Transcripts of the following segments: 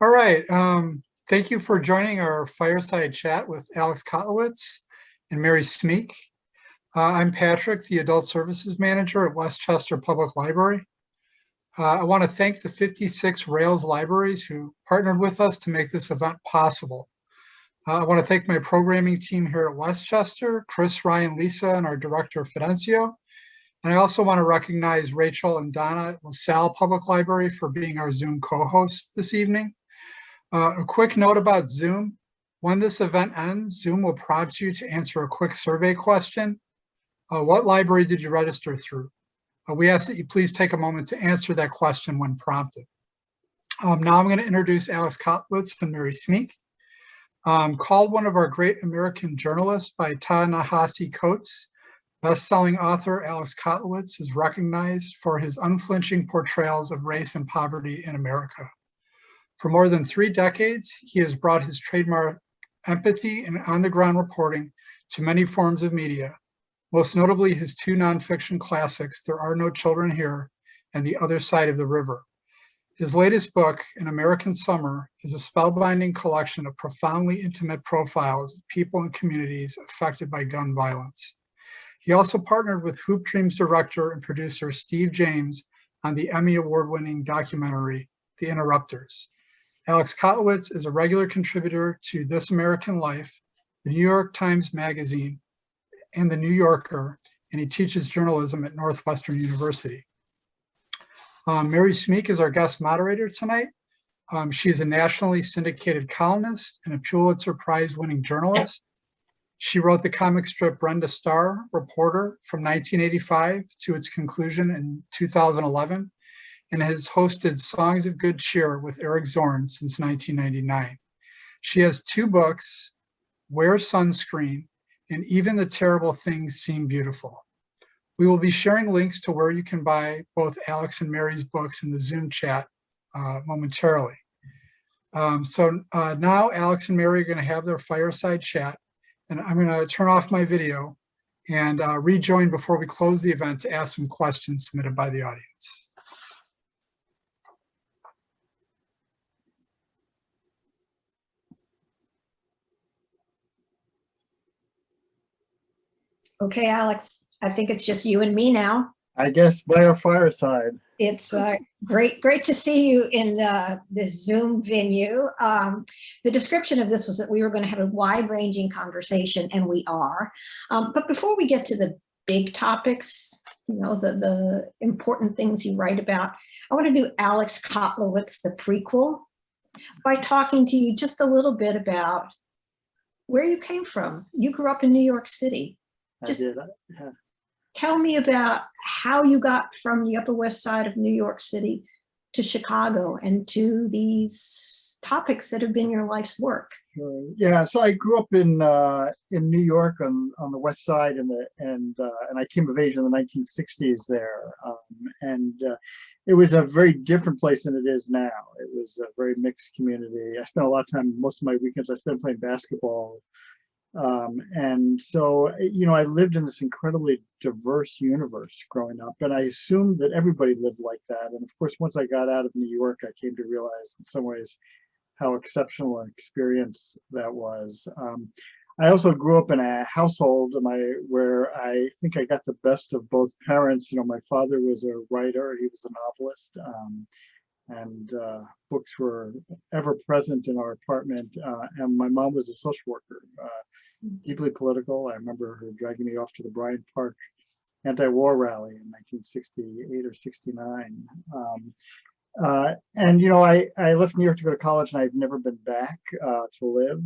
All right. Thank you for joining our fireside chat with Alex Kotlowitz and Mary Schmich. I'm Patrick, the Adult Services Manager at Westchester Public Library. I want to thank the 56 Rails libraries who partnered with us to make this event possible. I want to thank my programming team here at Westchester, Chris, Ryan, Lisa, and our director, Fidencio. And I also want to recognize Rachel and Donna at LaSalle Public Library for being our Zoom co-hosts this evening. A quick note about Zoom. When this event ends, Zoom will prompt you to answer a quick survey question. What library did you register through? We ask that you please take a moment to answer that question when prompted. Now I'm going to introduce Alex Kotlowitz and Mary Schmich. Called one of our great American journalists by Ta-Nehisi Coates, best-selling author Alex Kotlowitz is recognized for his unflinching portrayals of race and poverty in America. For more than 3 decades, he has brought his trademark empathy and on-the-ground reporting to many forms of media, most notably his 2 nonfiction classics, There Are No Children Here and The Other Side of the River. His latest book, An American Summer, is a spellbinding collection of profoundly intimate profiles of people and communities affected by gun violence. He also partnered with Hoop Dreams director and producer Steve James on the Emmy award-winning documentary, The Interrupters. Alex Kotlowitz is a regular contributor to This American Life, the New York Times Magazine, and the New Yorker, and he teaches journalism at Northwestern University. Mary Schmich is our guest moderator tonight. She is a nationally syndicated columnist and a Pulitzer Prize-winning journalist. She wrote the comic strip Brenda Starr, Reporter, from 1985 to its conclusion in 2011, and has hosted Songs of Good Cheer with Eric Zorn since 1999. She has 2 books, Wear Sunscreen, and Even the Terrible Things Seem Beautiful. We will be sharing links to where you can buy both Alex and Mary's books in the Zoom chat momentarily. Now Alex and Mary are going to have their fireside chat, and I'm going to turn off my video and rejoin before we close the event to ask some questions submitted by the audience. Okay, Alex, I think it's just you and me now. I guess by our fireside. It's great to see you in this Zoom venue. The description of this was that we were going to have a wide-ranging conversation, and we are. But before we get to the big topics, you know, the important things you write about, I want to do Alex Kotlowitz, the prequel, by talking to you just a little bit about where you came from. You grew up in New York City. Just I did. Yeah. tell me about how you got from the Upper West Side of New York City to Chicago and to these topics that have been your life's work. Yeah, so I grew up in New York on the West Side, and I came of age in the 1960s there, it was a very different place than it is now. It was a very mixed community. I spent a lot of time, most of my weekends I spent playing basketball. And so, you know, I lived in this incredibly diverse universe growing up, and I assumed that everybody lived like that. And of course, once I got out of New York, I came to realize in some ways how exceptional an experience that was. I also grew up in a household where I think I got the best of both parents. You know, my father was a writer, he was a novelist, and books were ever present in our apartment. And my mom was a social worker, deeply political. I remember her dragging me off to the Bryant Park anti-war rally in 1968 or 69. And, you know, I left New York to go to college, and I've never been back to live.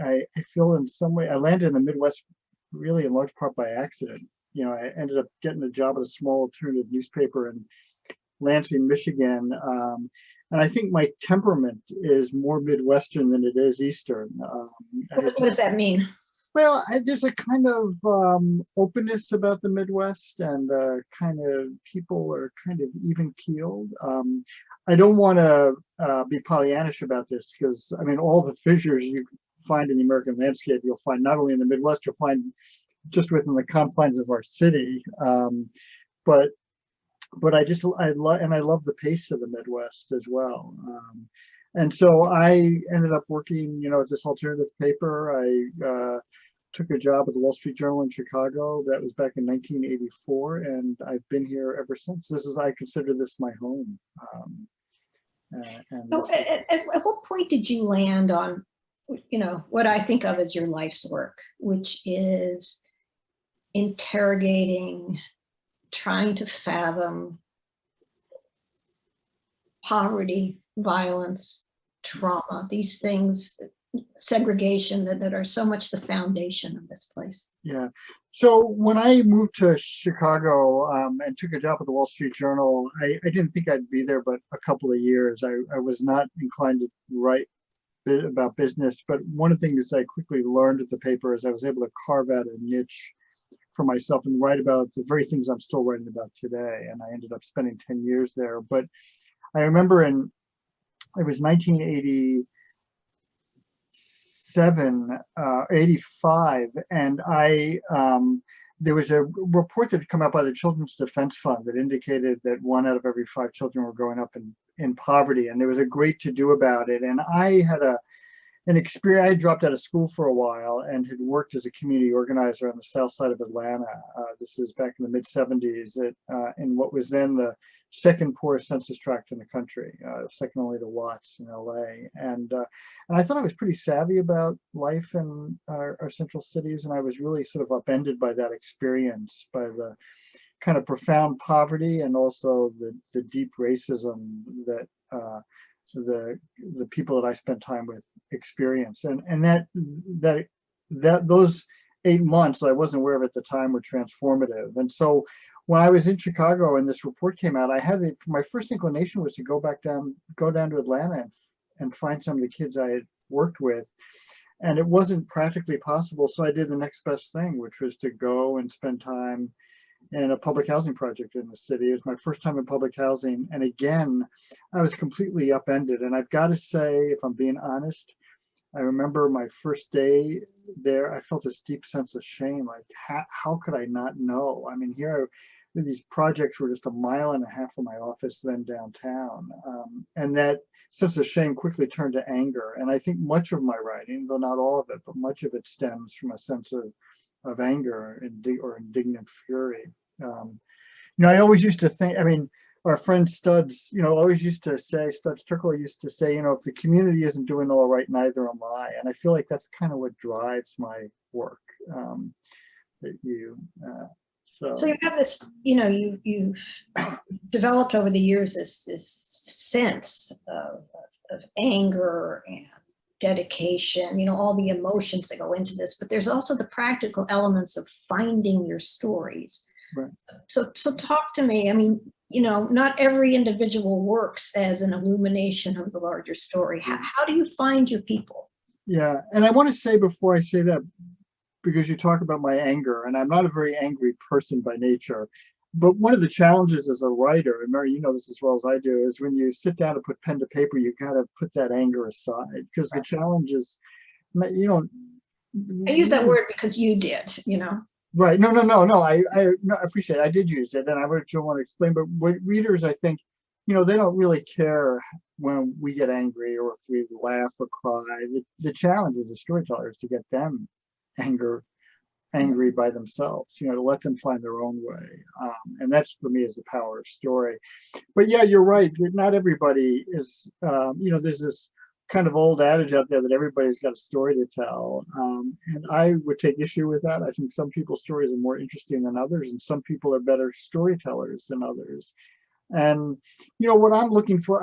I feel in some way, I landed in the Midwest really in large part by accident. You know, I ended up getting a job at a small alternative newspaper in Lansing, Michigan. And I think my temperament is more Midwestern than it is Eastern. What does that mean? Well, there's a kind of openness about the Midwest, and kind of people are kind of even keeled. I don't want to be Pollyannish about this, because I mean, all the fissures you find in the American landscape, you'll find not only in the Midwest, you'll find just within the confines of our city. But I love the pace of the Midwest as well. And so I ended up working, at this alternative paper. I took a job at the Wall Street Journal in Chicago. That was back in 1984, and I've been here ever since. I consider this my home. So at what point did you land on, what I think of as your life's work, which is interrogating, trying to fathom poverty, violence, trauma, these things, segregation that are so much the foundation of this place? Yeah. So when I moved to Chicago and took a job at the Wall Street Journal, I didn't think I'd be there but a couple of years. I was not inclined to write about business, but one of the things I quickly learned at the paper is I was able to carve out a niche for myself and write about the very things I'm still writing about today. And I ended up spending 10 years there. But I remember it was 1987, 85, and there was a report that had come out by the Children's Defense Fund that indicated that 1 out of every 5 children were growing up in poverty, and there was a great to-do about it. And I had an experience. I had dropped out of school for a while and had worked as a community organizer on the south side of Atlanta. This is back in the mid-70s in what was then the second poorest census tract in the country, second only to Watts in LA. And I thought I was pretty savvy about life in our central cities, and I was really sort of upended by that experience, by the kind of profound poverty and also the deep racism that the people that I spent time with experience, and that those 8 months I wasn't aware of at the time were transformative. And so when I was in Chicago and this report came out, my first inclination was to go down to Atlanta and find some of the kids I had worked with, and it wasn't practically possible. So I did the next best thing, which was to go and spend time in a public housing project in the city. It was my first time in public housing. And again, I was completely upended. And I've got to say, if I'm being honest, I remember my first day there, I felt this deep sense of shame. Like, how could I not know? I mean, here, these projects were just 1.5 miles from my office, then downtown. And that sense of shame quickly turned to anger. And I think much of my writing, though not all of it, but much of it stems from a sense of anger or indignant fury. I always used to think, our friend Studs, always used to say, Studs Terkel used to say, if the community isn't doing all right, neither am I. And I feel like that's kind of what drives my work. So you have this, you've developed over the years this sense of anger and dedication, all the emotions that go into this, but there's also the practical elements of finding your stories. Right. So talk to me. Not every individual works as an illumination of the larger story. How do you find your people? Yeah, and I want to say before I say that, because you talk about my anger, and I'm not a very angry person by nature, but one of the challenges as a writer, and Mary, you know this as well as I do, is when you sit down and put pen to paper, you got to put that anger aside, because the challenge is, I use that word because you did, Right. No. I appreciate it. I did use it, and I would want to explain. But what readers, I think, they don't really care when we get angry or if we laugh or cry. The challenge as a storyteller is to get them angry by themselves. To let them find their own way. And that's, for me, is the power of story. But yeah, you're right. Not everybody is. There's this kind of old adage out there that everybody's got a story to tell, and I would take issue with that. I think some people's stories are more interesting than others, and some people are better storytellers than others. And what I'm looking for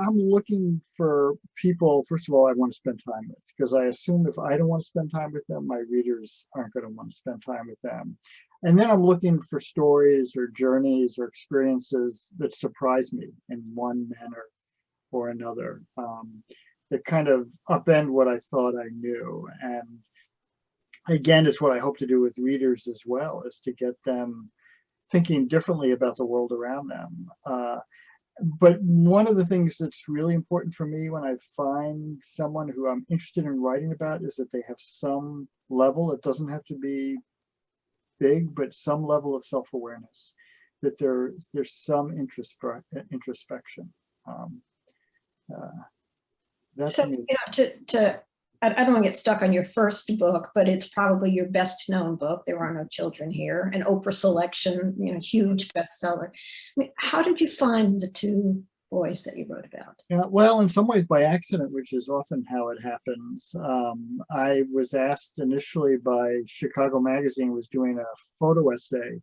people, first of all, I want to spend time with, because I assume if I don't want to spend time with them, my readers aren't going to want to spend time with them. And then I'm looking for stories or journeys or experiences that surprise me in one manner or another, that kind of upend what I thought I knew. And again, it's what I hope to do with readers as well, is to get them thinking differently about the world around them. But one of the things that's really important for me when I find someone who I'm interested in writing about is that they have some level, it doesn't have to be big, but some level of self-awareness, that there's some introspection. That So, to me, I don't want to get stuck on your first book, but it's probably your best known book, There Are No Children Here, an Oprah selection, huge bestseller. I mean, how did you find the two boys that you wrote about? yeah, well, in some ways by accident, which is often how it happens. I was asked initially by Chicago Magazine, was doing a photo essay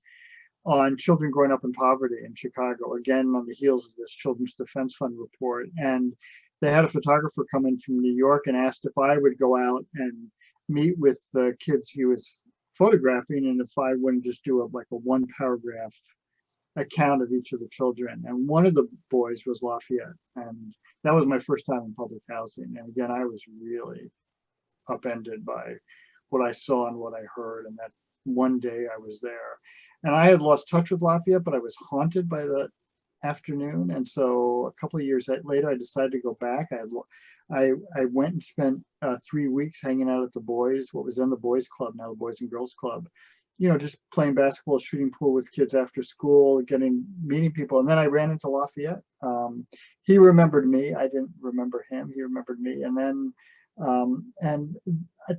on children growing up in poverty in Chicago, again, on the heels of this Children's Defense Fund report. And they had a photographer come in from New York and asked if I would go out and meet with the kids he was photographing, and if I wouldn't just do like a one paragraph account of each of the children. And one of the boys was Lafayette. And that was my first time in public housing. And again, I was really upended by what I saw and what I heard. And that one day I was there. And I had lost touch with Lafayette, but I was haunted by the afternoon. And so a couple of years later, I decided to go back. I went and spent 3 weeks hanging out at the boys, what was then the boys club, now the Boys and Girls Club, just playing basketball, shooting pool with kids after school, meeting people. And then I ran into Lafayette. He remembered me. I didn't remember him. He remembered me. And then,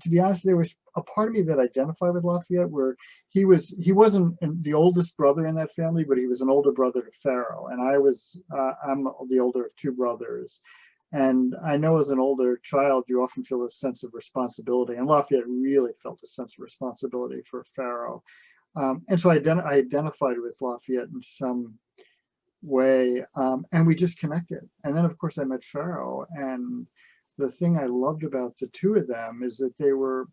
to be honest, there was a part of me that identified with Lafayette, where he wasn't the oldest brother in that family, but he was an older brother to Pharaoh. And I'm the older of two brothers. And I know as an older child, you often feel a sense of responsibility. And Lafayette really felt a sense of responsibility for Pharaoh. And so I identified with Lafayette in some way, and we just connected. And then, of course, I met Pharaoh. And the thing I loved about the two of them is that they were,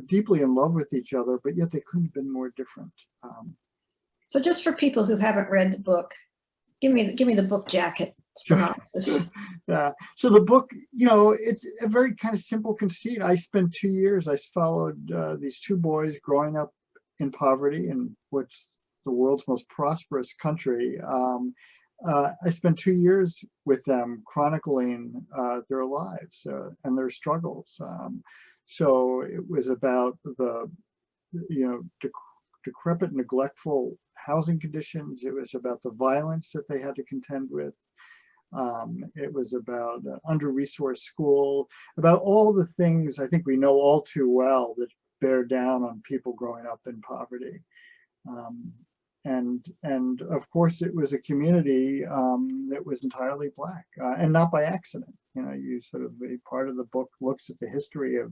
deeply in love with each other, but yet they couldn't have been more different. So just for people who haven't read the book, give me the book jacket synopsis. Yeah. So the book, it's a very kind of simple conceit. I spent 2 years, I followed these two boys growing up in poverty in what's the world's most prosperous country. I spent 2 years with them chronicling their lives and their struggles. So it was about the, decrepit, neglectful housing conditions. It was about the violence that they had to contend with. It was about under-resourced school, about all the things I think we know all too well that bear down on people growing up in poverty. And of course, it was a community that was entirely Black, and not by accident. You sort of, a part of the book looks at the history of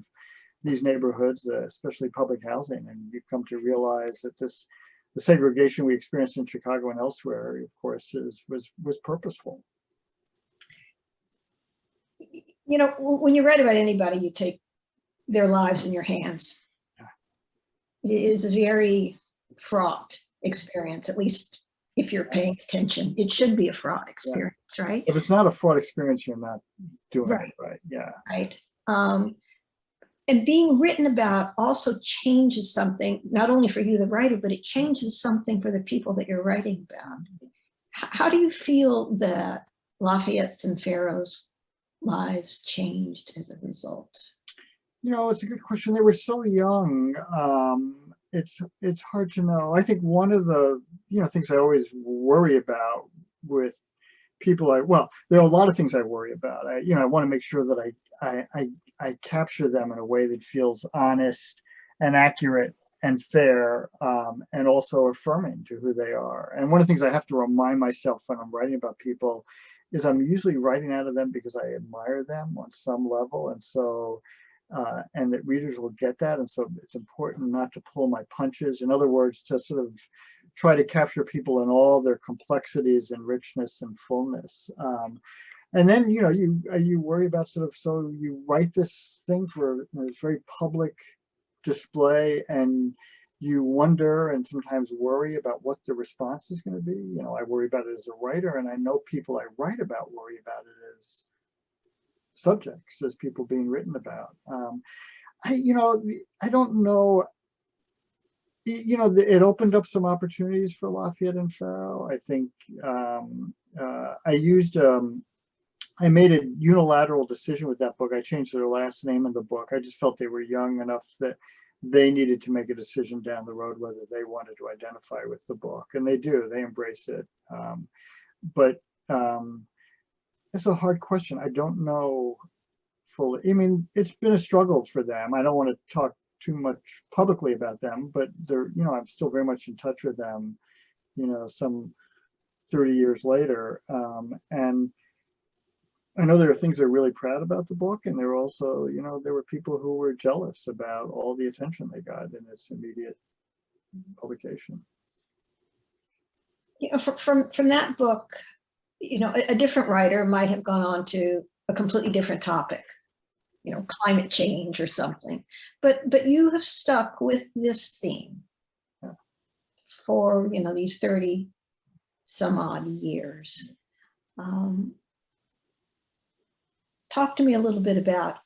these neighborhoods, especially public housing, and you come to realize that the segregation we experienced in Chicago and elsewhere, of course, was purposeful. When you write about anybody, you take their lives in your hands. It is a very fraught experience, at least if you're paying attention. It should be a fraught experience, right? If it's not a fraught experience, you're not doing Right. it right. Yeah. Right. And being written about also changes something, not only for you, the writer, but it changes something for the people that you're writing about. How do you feel that Lafayette's and Pharaoh's lives changed as a result? It's a good question. They were so young. It's hard to know. I think one of the things I always worry about with people, there are a lot of things I worry about. I want to make sure that I capture them in a way that feels honest and accurate and fair, and also affirming to who they are. And one of the things I have to remind myself when I'm writing about people is I'm usually writing out of them because I admire them on some level. And so, and that readers will get that. And so it's important not to pull my punches. In other words, to sort of try to capture people in all their complexities and richness and fullness. And then, you worry about so you write this thing for this very public display, and you wonder and sometimes worry about what the response is going to be. I worry about it as a writer, and I know people I write about worry about it as subjects, as people being written about. I don't know. It opened up some opportunities for Lafayette and Pharaoh. I think I made a unilateral decision with that book. I changed their last name in the book. I just felt they were young enough that they needed to make a decision down the road whether they wanted to identify with the book, and they do. They embrace it. But it's a hard question. I don't know fully. I mean, it's been a struggle for them. I don't want to talk too much publicly about them, but they're, I'm still very much in touch with them, some 30 years later. And I know there are things they're really proud about the book, and there were also, there were people who were jealous about all the attention they got in its immediate publication. From that book, a different writer might have gone on to a completely different topic, climate change or something. But you have stuck with this theme for, these 30 some odd years. Talk to me a little bit about,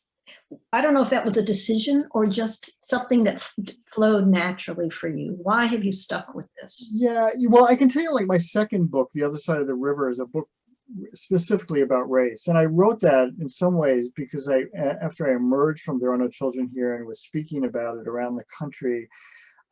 I don't know if that was a decision or just something that flowed naturally for you. Why have you stuck with this? Yeah, well, I can tell you, like, my second book, The Other Side of the River, is a book specifically about race. And I wrote that in some ways because after I emerged from There Are No Children Here and was speaking about it around the country,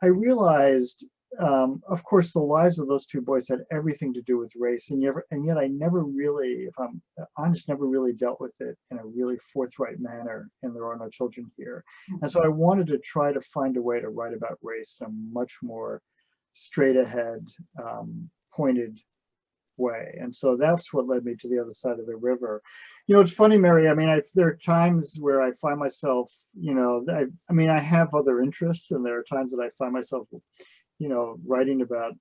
I realized, of course, the lives of those two boys had everything to do with race, and yet I never really, if I'm honest, never really dealt with it in a really forthright manner in There Are No Children Here. And so I wanted to try to find a way to write about race in a much more straight ahead, pointed way. And so that's what led me to The Other Side of the River. It's funny, Mary, I mean, there are times where I find myself, I have other interests, and there are times that I find myself writing about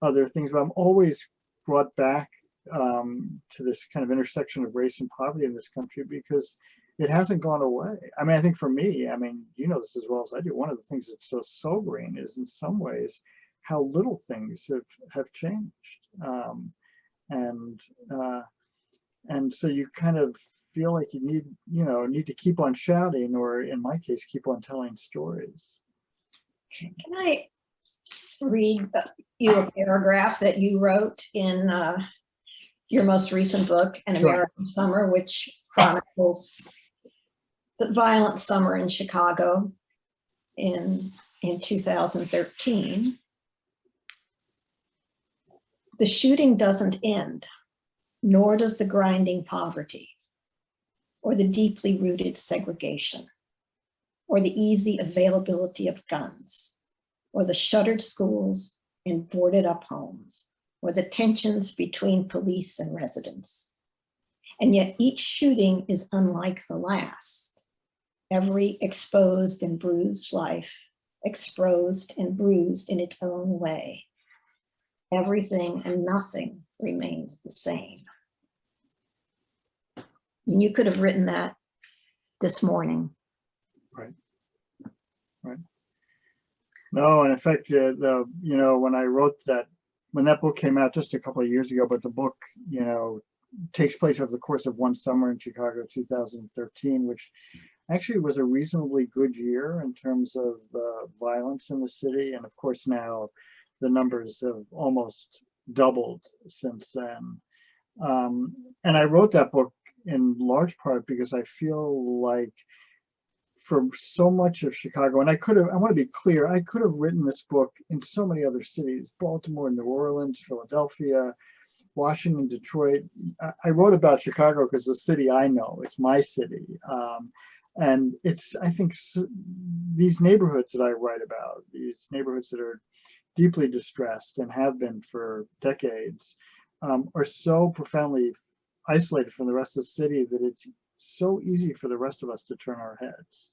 other things, but I'm always brought back to this kind of intersection of race and poverty in this country because it hasn't gone away. I mean, I think for me, this as well as I do, one of the things that's so sobering is in some ways how little things have changed. And so you kind of feel like you need to keep on shouting, or in my case, keep on telling stories. Can I read you a paragraph that you wrote in your most recent book, An American Summer, which chronicles the violent summer in Chicago in 2013. The shooting doesn't end, nor does the grinding poverty, or the deeply rooted segregation, or the easy availability of guns, or the shuttered schools and boarded up homes, or the tensions between police and residents. And yet each shooting is unlike the last. Every exposed and bruised life, exposed and bruised in its own way. Everything and nothing remains the same. And you could have written that this morning. Right. No, and in fact, when I wrote that, when that book came out just a couple of years ago, but the book, takes place over the course of one summer in Chicago, 2013, which actually was a reasonably good year in terms of violence in the city. And of course, now the numbers have almost doubled since then. And I wrote that book in large part because I feel like for so much of Chicago, and I want to be clear, I could have written this book in so many other cities, Baltimore, New Orleans, Philadelphia, Washington, Detroit. I wrote about Chicago because it's the city I know, it's my city. And it's, I think, these neighborhoods that I write about, these neighborhoods that are deeply distressed and have been for decades, are so profoundly isolated from the rest of the city that it's so easy for the rest of us to turn our heads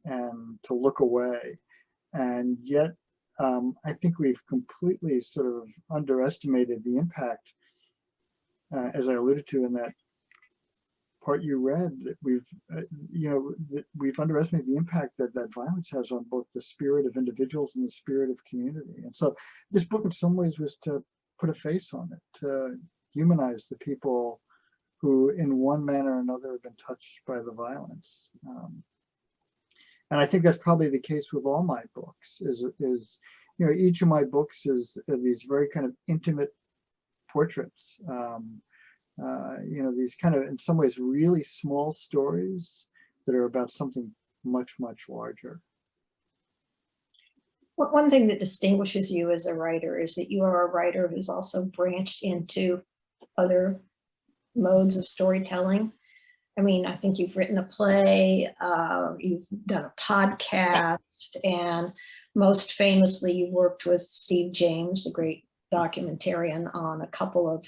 and to look away. And yet, I think we've completely sort of underestimated the impact, as I alluded to in that part you read, that we've underestimated the impact that violence has on both the spirit of individuals and the spirit of community. And so this book in some ways was to put a face on it, to humanize the people who in one manner or another have been touched by the violence. And I think that's probably the case with all my books, is each of my books is these very kind of intimate portraits, these kind of, in some ways, really small stories that are about something much, much larger. One thing that distinguishes you as a writer is that you are a writer who's also branched into other modes of storytelling. I mean, I think you've written a play, you've done a podcast, and most famously, you worked with Steve James, the great documentarian, on a couple of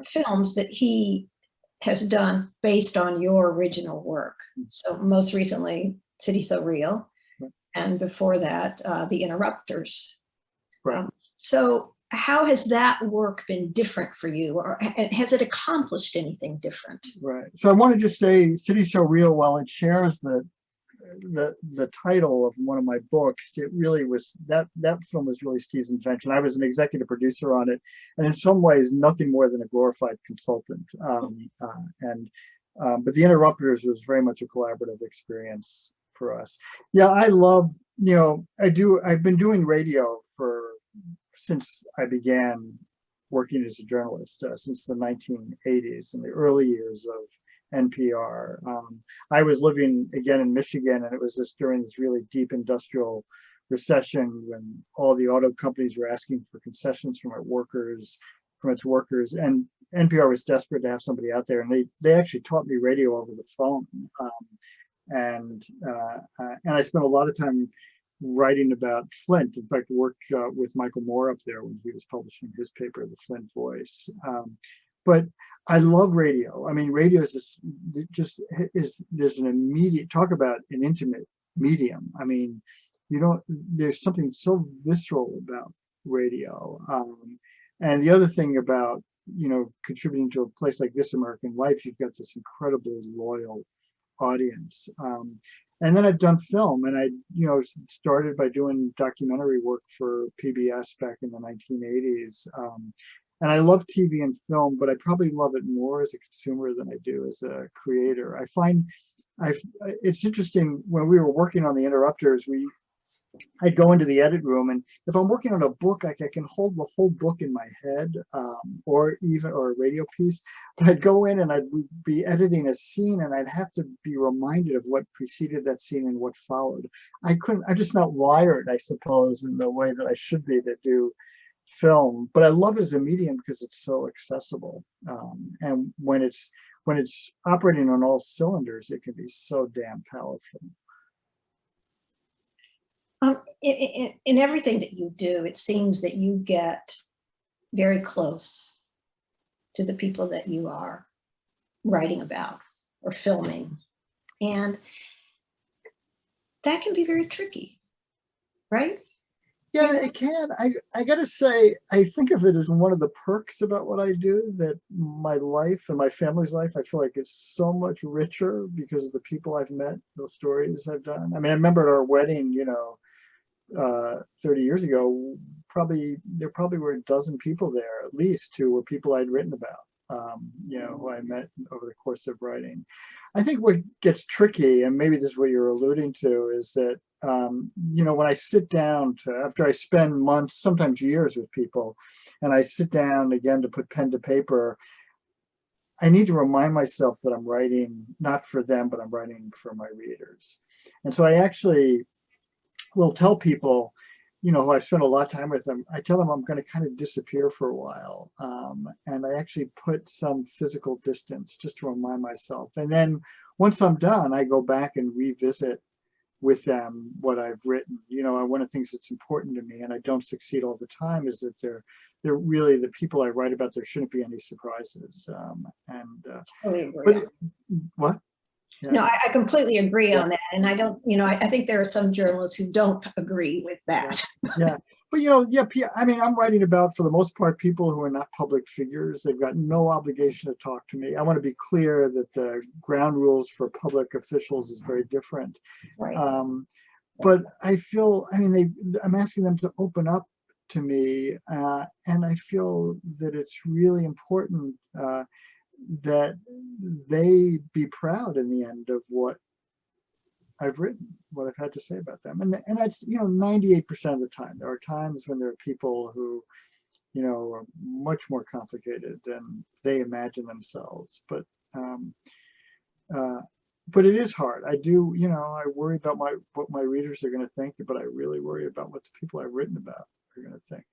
films that he has done based on your original work. So most recently, City So Real, and before that, The Interrupters. Right. So how has that work been different for you, or has it accomplished anything different? Right. So I want to just say City So Real, while it shares the title of one of my books, it really was that film was really Steve's invention. I was an executive producer on it, and in some ways nothing more than a glorified consultant. But The Interrupters was very much a collaborative experience for us. Yeah, I love, I've been doing radio since I began working as a journalist, since the 1980s, in the early years of NPR. I was living again in Michigan, and it was during this really deep industrial recession when all the auto companies were asking for concessions from its workers, and NPR was desperate to have somebody out there, and they actually taught me radio over the phone. And I spent a lot of time writing about Flint. In fact, worked with Michael Moore up there when he was publishing his paper, The Flint Voice. But I love radio. I mean, radio is there's an immediate, talk about an intimate medium. I mean, there's something so visceral about radio. And the other thing about, contributing to a place like This American Life, you've got this incredibly loyal audience. And then I've done film, and I, started by doing documentary work for PBS back in the 1980s. And I love TV and film, but I probably love it more as a consumer than I do as a creator. I find it's interesting, when we were working on The Interrupters, I'd go into the edit room, and if I'm working on a book, I can hold the whole book in my head, or a radio piece. But I'd go in and I'd be editing a scene, and I'd have to be reminded of what preceded that scene and what followed. I'm just not wired, I suppose, in the way that I should be to do film. But I love it as a medium because it's so accessible, and when it's operating on all cylinders, it can be so damn powerful. In everything that you do, it seems that you get very close to the people that you are writing about or filming. And that can be very tricky, right? Yeah, it can. I gotta say, I think of it as one of the perks about what I do, that my life and my family's life, I feel like it's so much richer because of the people I've met, the stories I've done. I mean, I remember at our wedding, 30 years ago, there probably were a dozen people there, at least, who were people I'd written about, who I met over the course of writing. I think what gets tricky, and maybe this is what you're alluding to, is that, when I sit down after I spend months, sometimes years with people, and I sit down again to put pen to paper, I need to remind myself that I'm writing not for them, but I'm writing for my readers. And so I actually will tell people, who I spend a lot of time with them, I tell them I'm going to kind of disappear for a while. And I actually put some physical distance just to remind myself. And then once I'm done, I go back and revisit with them what I've written. One of the things that's important to me, and I don't succeed all the time, is that they're really the people I write about. There shouldn't be any surprises. Totally agree. What? Yeah. No, I completely agree on that. And I don't, I think there are some journalists who don't agree with that. Yeah. But, I mean, I'm writing about, for the most part, people who are not public figures. They've got no obligation to talk to me. I want to be clear that the ground rules for public officials is very different. Right. But I'm asking them to open up to me. And I feel that it's really important that they be proud in the end of what I've written, what I've had to say about them. And that's, 98% of the time. There are times when there are people who, are much more complicated than they imagine themselves. But it is hard. I do, I worry about what my readers are going to think, but I really worry about what the people I've written about are going to think.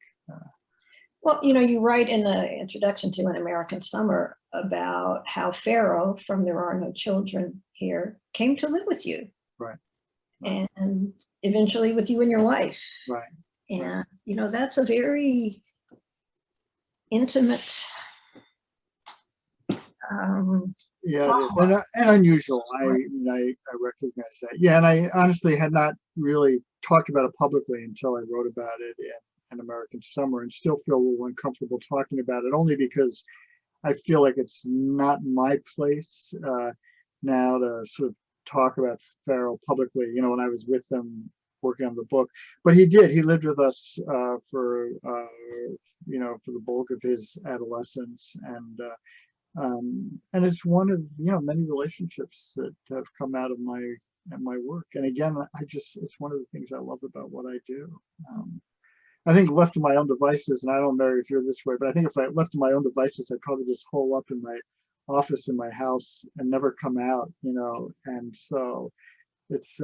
Well, you write in the introduction to An American Summer about how Pharaoh from There Are No Children Here came to live with you. Right. And eventually with you and your wife. Right. And, you know, that's a very intimate, Yeah, it is. And unusual. I recognize that. Yeah, and I honestly had not really talked about it publicly until I wrote about it in An American Summer, and still feel a little uncomfortable talking about it, only because I feel like it's not my place now to sort of talk about Farrell publicly. You know, when I was with him working on the book, but he lived with us for you know, for the bulk of his adolescence, and it's one of, you know, many relationships that have come out of my work. And again, it's one of the things I love about what I do. I think left to my own devices, and I don't know, Mary, if you're this way, but I think if I left to my own devices, I'd probably just hole up in my office in my house and never come out, you know. And so it's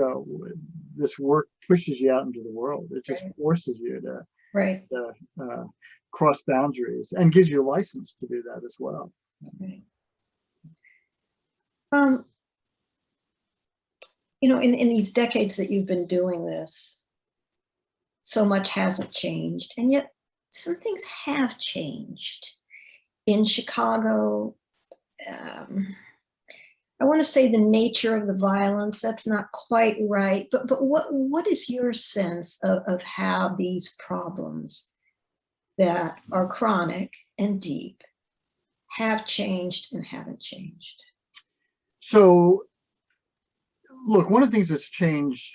this work pushes you out into the world. It just forces you to cross boundaries, and gives you a license to do that as well. Right. You know, in these decades that you've been doing this, so much hasn't changed, and yet some things have changed. In Chicago, I want to say the nature of the violence, that's not quite right, but what is your sense of how these problems that are chronic and deep have changed and haven't changed? So, look, one of the things that's changed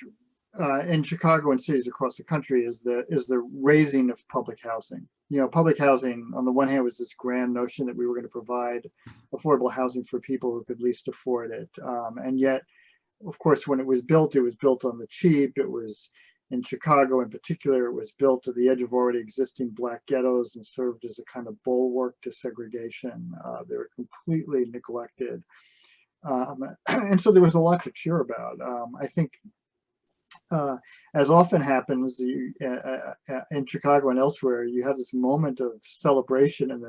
in Chicago and cities across the country is the raising of public housing. You know, public housing on the one hand was this grand notion that we were going to provide affordable housing for people who could least afford it, and yet, of course, when it was built on the cheap. It was, in Chicago in particular, it was built to the edge of already existing Black ghettos and served as a kind of bulwark to segregation. They were completely neglected. And so there was a lot to cheer about. I think, as often happens in Chicago and elsewhere, you have this moment of celebration, and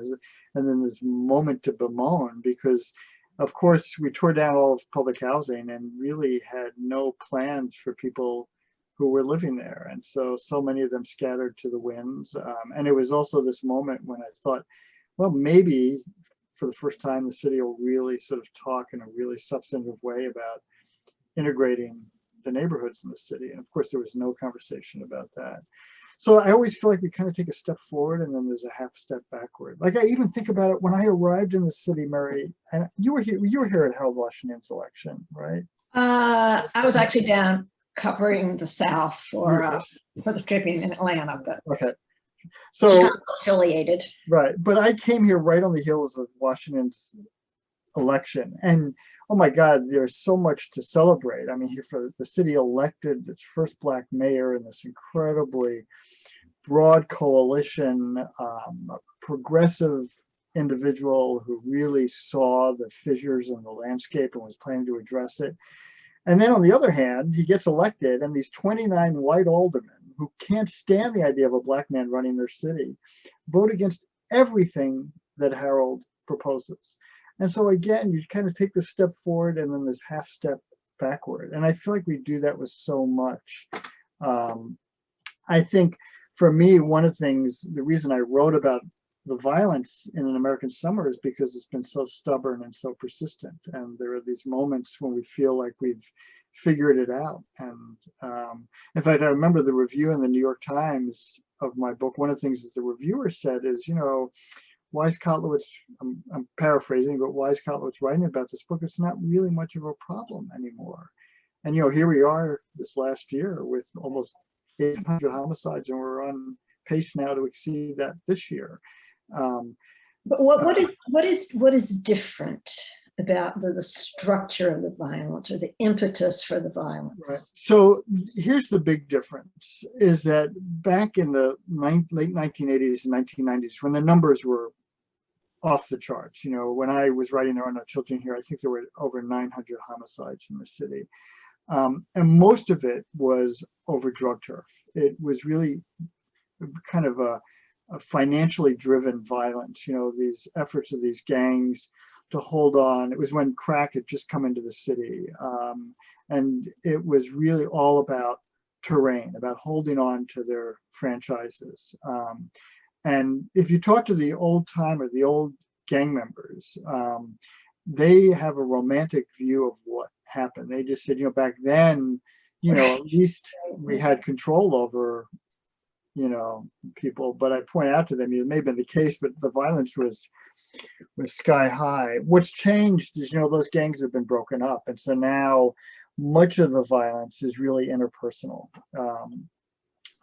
then this moment to bemoan, because, of course, we tore down all of public housing and really had no plans for people who were living there. And so many of them scattered to the winds. And it was also this moment when I thought, well, maybe for the first time, the city will really sort of talk in a really substantive way about integrating the neighborhoods in the city. And of course, there was no conversation about that. So I always feel like we kind of take a step forward and then there's a half step backward. Like, I even think about it when I arrived in the city, Mary, and you were here at Harold Washington's election, right? I was actually down covering the South for the Tribune in Atlanta, but okay. So affiliated. Right, but I came here right on the heels of Washington's election, and oh my God, there's so much to celebrate. I mean, here, for the city elected its first Black mayor in this incredibly broad coalition, a progressive individual who really saw the fissures in the landscape and was planning to address it. And then on the other hand, he gets elected, and these 29 white aldermen who can't stand the idea of a Black man running their city vote against everything that Harold proposes. And so again, you kind of take this step forward and then this half step backward. And I feel like we do that with so much. I think for me, one of the things, the reason I wrote about the violence in An American Summer is because it's been so stubborn and so persistent. And there are these moments when we feel like we've figured it out. And in fact, I remember the review in the New York Times of my book. One of the things that the reviewer said is, you know, why is Kotlowitz, I'm paraphrasing, but why is Kotlowitz writing about this book? It's not really much of a problem anymore. And, you know, here we are this last year with almost 800 homicides, and we're on pace now to exceed that this year. But what is different about the structure of the violence, or the impetus for the violence? Right. So here's the big difference, is that back in the late 1980s and 1990s, when the numbers were off the charts, you know, when I was writing There Are No Children Here, I think there were over 900 homicides in the city. And most of it was over drug turf. It was really kind of a financially driven violence, you know, these efforts of these gangs to hold on. It was when crack had just come into the city. And it was really all about terrain, about holding on to their franchises. And if you talk to the old timer, the old gang members, they have a romantic view of what happened. They just said, back then, at least we had control over, people. But I point out to them, it may have been the case, but the violence was sky high. What's changed is, those gangs have been broken up. And so now much of the violence is really interpersonal.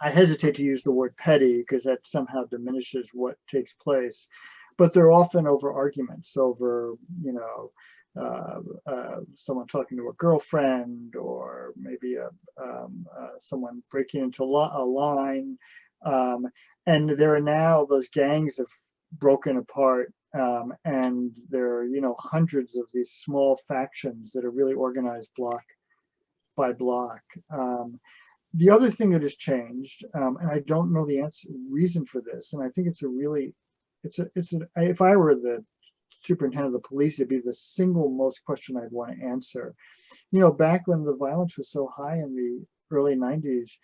I hesitate to use the word petty because that somehow diminishes what takes place, but they're often over arguments, over, someone talking to a girlfriend, or maybe someone breaking into a line. And there are now, those gangs have broken apart, and there are, hundreds of these small factions that are really organized block by block. The other thing that has changed, and I don't know the reason for this, and I think if I were the superintendent of the police, it'd be the single most question I'd want to answer. Back when the violence was so high in the early 90s,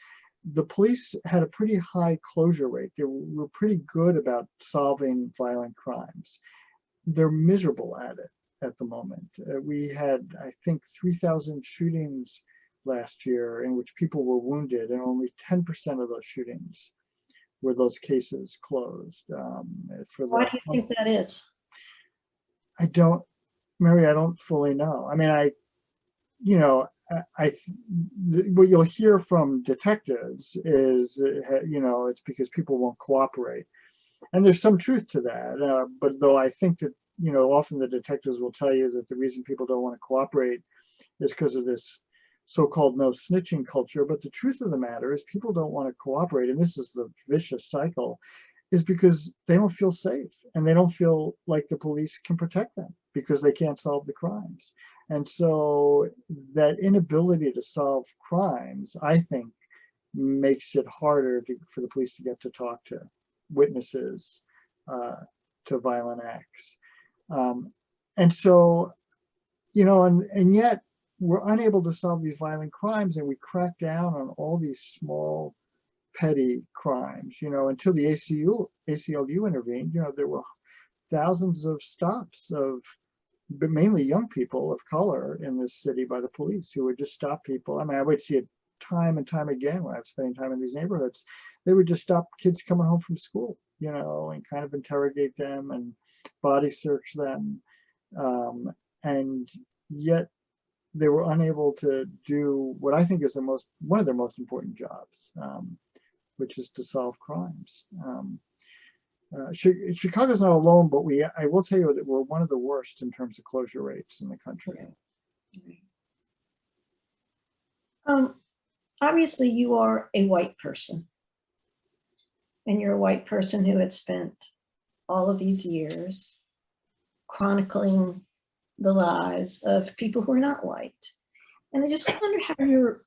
the police had a pretty high closure rate. They were pretty good about solving violent crimes. They're miserable at it at the moment. We had, I think, 3,000 shootings last year in which people were wounded, and only 10% of those shootings were those cases closed. Why do you think that is? Mary, I don't fully know. I mean, what you'll hear from detectives is, it's because people won't cooperate. And there's some truth to that. But though I think that, often the detectives will tell you that the reason people don't want to cooperate is because of this so-called no snitching culture. But the truth of the matter is people don't want to cooperate. And this is the vicious cycle, is because they don't feel safe, and they don't feel like the police can protect them because they can't solve the crimes. And so that inability to solve crimes, I think, makes it harder for the police to get to talk to witnesses to violent acts. And so, and yet we're unable to solve these violent crimes, and we crack down on all these small, petty crimes, until the ACLU intervened. There were thousands of stops of, but mainly young people of color in this city by the police, who would just stop people. I mean, I would see it time and time again when I was spending time in these neighborhoods. They would just stop kids coming home from school, and kind of interrogate them and body search them. And yet they were unable to do what I think is one of their most important jobs, which is to solve crimes. Chicago's not alone, but I will tell you that we're one of the worst in terms of closure rates in the country. Obviously, you are a white person, and you're a white person who had spent all of these years chronicling the lives of people who are not white. And I just wonder how you're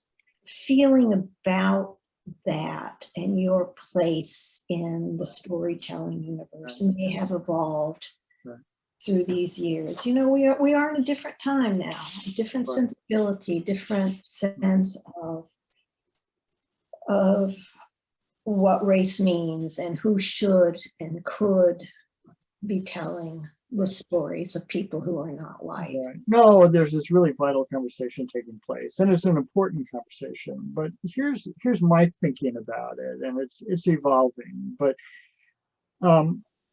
feeling about that and your place in the storytelling universe, and may have evolved through these years. We are in a different time now, a different sensibility, different sense of what race means, and who should and could be telling the stories of people who are not white. No, there's this really vital conversation taking place, and it's an important conversation. But here's my thinking about it, and it's evolving. But I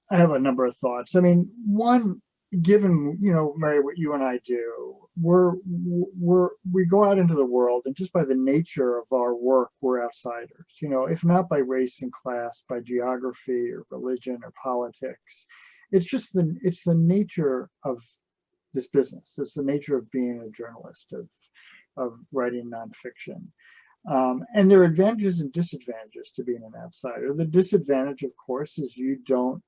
have a number of thoughts. I mean, one, given Mary, what you and I do, we go out into the world, and just by the nature of our work, we're outsiders. If not by race and class, by geography or religion or politics. It's the nature of this business. It's the nature of being a journalist, of writing nonfiction. And there are advantages and disadvantages to being an outsider. The disadvantage, of course, is you don't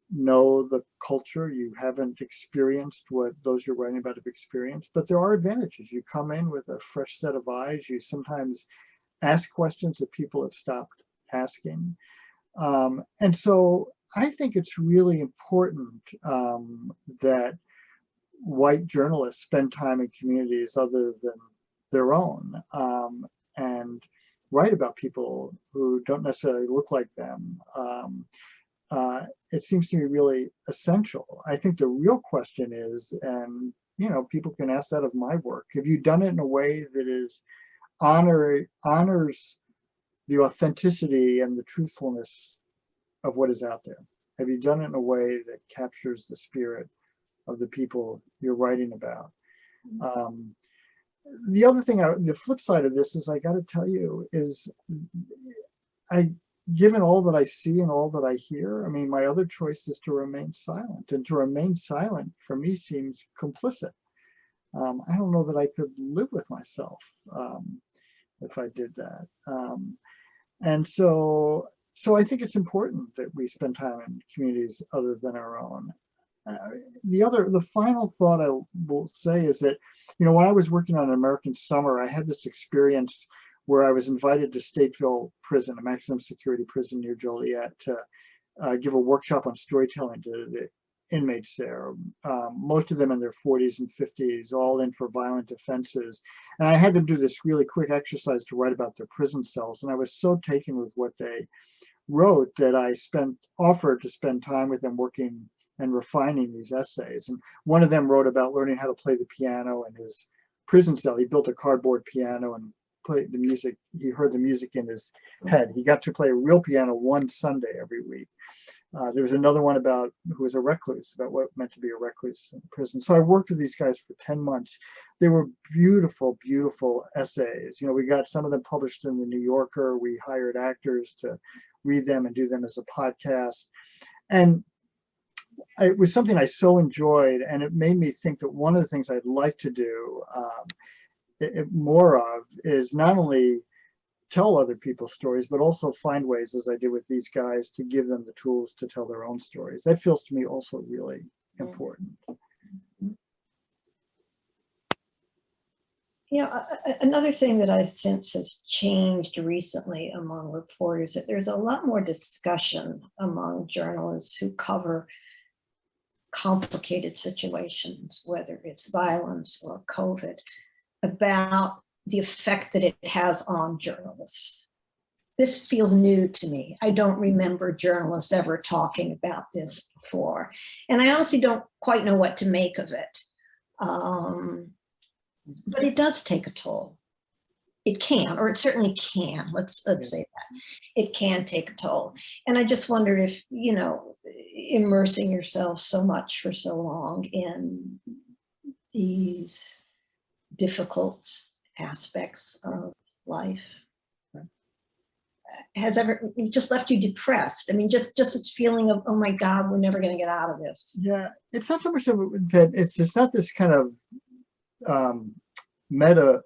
know the culture. You haven't experienced what those you're writing about have experienced. But there are advantages. You come in with a fresh set of eyes. You sometimes ask questions that people have stopped asking. And so I think it's really important that white journalists spend time in communities other than their own, and write about people who don't necessarily look like them. It seems to me really essential. I think the real question is, and people can ask that of my work, have you done it in a way that is honors the authenticity and the truthfulness of what is out there? Have you done it in a way that captures the spirit of the people you're writing about? The other thing, the flip side of this is, I got to tell you, is given all that I see and all that I hear, I mean, my other choice is to remain silent, and to remain silent for me seems complicit. I don't know that I could live with myself if I did that. And so I think it's important that we spend time in communities other than our own. The final thought I will say is that, when I was working on American Summer, I had this experience where I was invited to Stateville Prison, a maximum security prison near Joliet, to give a workshop on storytelling to the inmates there, most of them in their 40s and 50s, all in for violent offenses. And I had them do this really quick exercise to write about their prison cells. And I was so taken with what they wrote that I offered to spend time with them working and refining these essays. And one of them wrote about learning how to play the piano in his prison cell. He built a cardboard piano and played the music. He heard the music in his head. He got to play a real piano one Sunday every week. There was another one about who was a recluse, about what it meant to be a recluse in prison. So I worked with these guys for 10 months. They were beautiful, beautiful essays. We got some of them published in the New Yorker. We hired actors to read them and do them as a podcast. And it was something I so enjoyed, and it made me think that one of the things I'd like to do more of is not only tell other people's stories, but also find ways, as I did with these guys, to give them the tools to tell their own stories. That feels to me also really important. Another thing that I sense has changed recently among reporters, that there's a lot more discussion among journalists who cover complicated situations, whether it's violence or COVID, about the effect that it has on journalists. This feels new to me. I don't remember journalists ever talking about this before. And I honestly don't quite know what to make of it. But it does take a toll. It can, or it certainly can. Let's say that. It can take a toll. And I just wondered if, immersing yourself so much for so long in these difficult aspects of life has ever just left you depressed. I mean, just this feeling of, oh my God, we're never going to get out of this. Yeah, it's not so much that it's not this kind of meta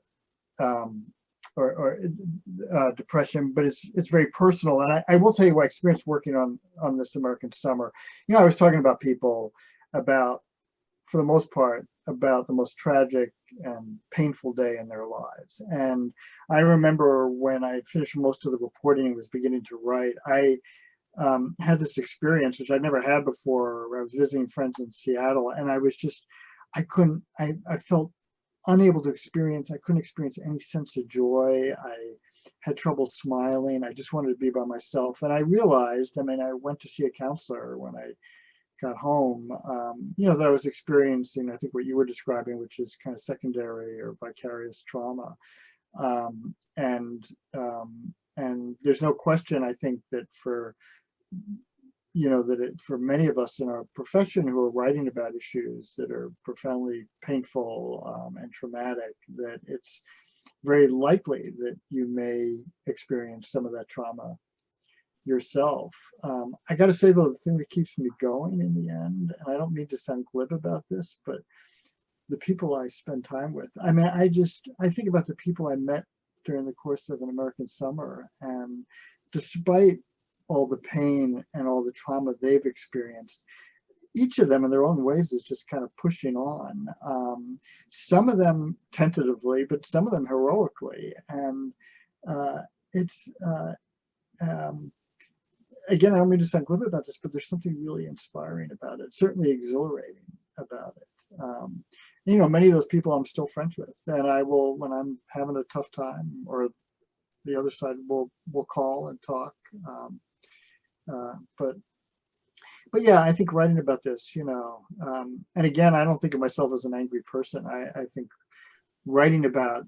or depression, but it's very personal. And I will tell you what I experienced working on this American Summer. I was talking about people for the most part, about the most tragic and painful day in their lives. And I remember when I finished most of the reporting and was beginning to write, I had this experience, which I'd never had before, where I was visiting friends in Seattle, and I felt unable to experience, I couldn't experience any sense of joy. I had trouble smiling. I just wanted to be by myself. And I realized, I went to see a counselor when I got home, that I was experiencing, I think, what you were describing, which is kind of secondary or vicarious trauma. And there's no question, I think, that for many of us in our profession who are writing about issues that are profoundly painful and traumatic, that it's very likely that you may experience some of that trauma yourself. I got to say, though, the thing that keeps me going in the end, and I don't mean to sound glib about this, but the people I spend time with. I think about the people I met during the course of an American Summer, and despite all the pain and all the trauma they've experienced, each of them in their own ways is just kind of pushing on. Some of them tentatively, but some of them heroically. And again, I don't mean to sound glib about this, but there's something really inspiring about it, certainly exhilarating about it. You know, many of those people I'm still friends with, and I will, when I'm having a tough time, or the other side will call and talk. But yeah, I think writing about this, you know, and again, I don't think of myself as an angry person. I think writing about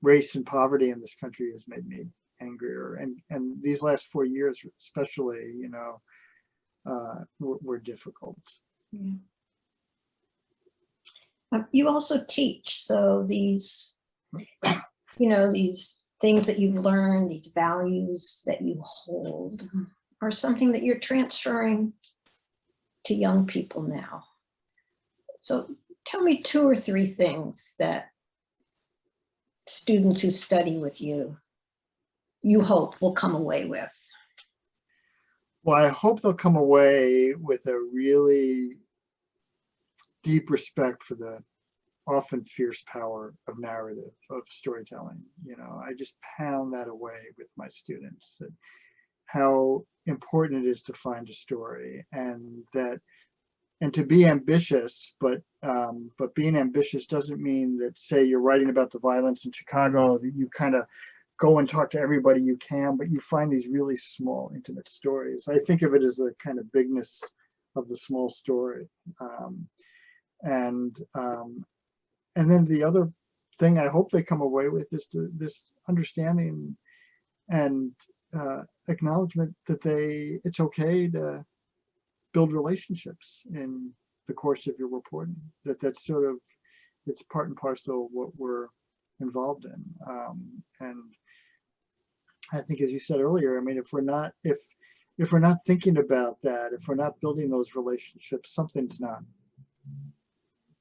race and poverty in this country has made me angrier, and these last 4 years especially, you know, were difficult. Yeah. You also teach, so these, you know, these things that you've learned, these values that you hold, are something that you're transferring to young people now. So tell me 2 or 3 things that students who study with you hope will come away with. Well, I hope they'll come away with a really deep respect for the often fierce power of narrative, of storytelling. You know, I just pound that away with my students, that how important it is to find a story, and to be ambitious, but being ambitious doesn't mean that, say, you're writing about the violence in Chicago, that you kind of go and talk to everybody you can, but you find these really small, intimate stories. I think of it as a kind of bigness of the small story. And then the other thing I hope they come away with is this understanding and acknowledgement that it's okay to build relationships in the course of your reporting. That's sort of, it's part and parcel of what we're involved in. And I think, as you said earlier, I mean, if we're not thinking about that, if we're not building those relationships, something's not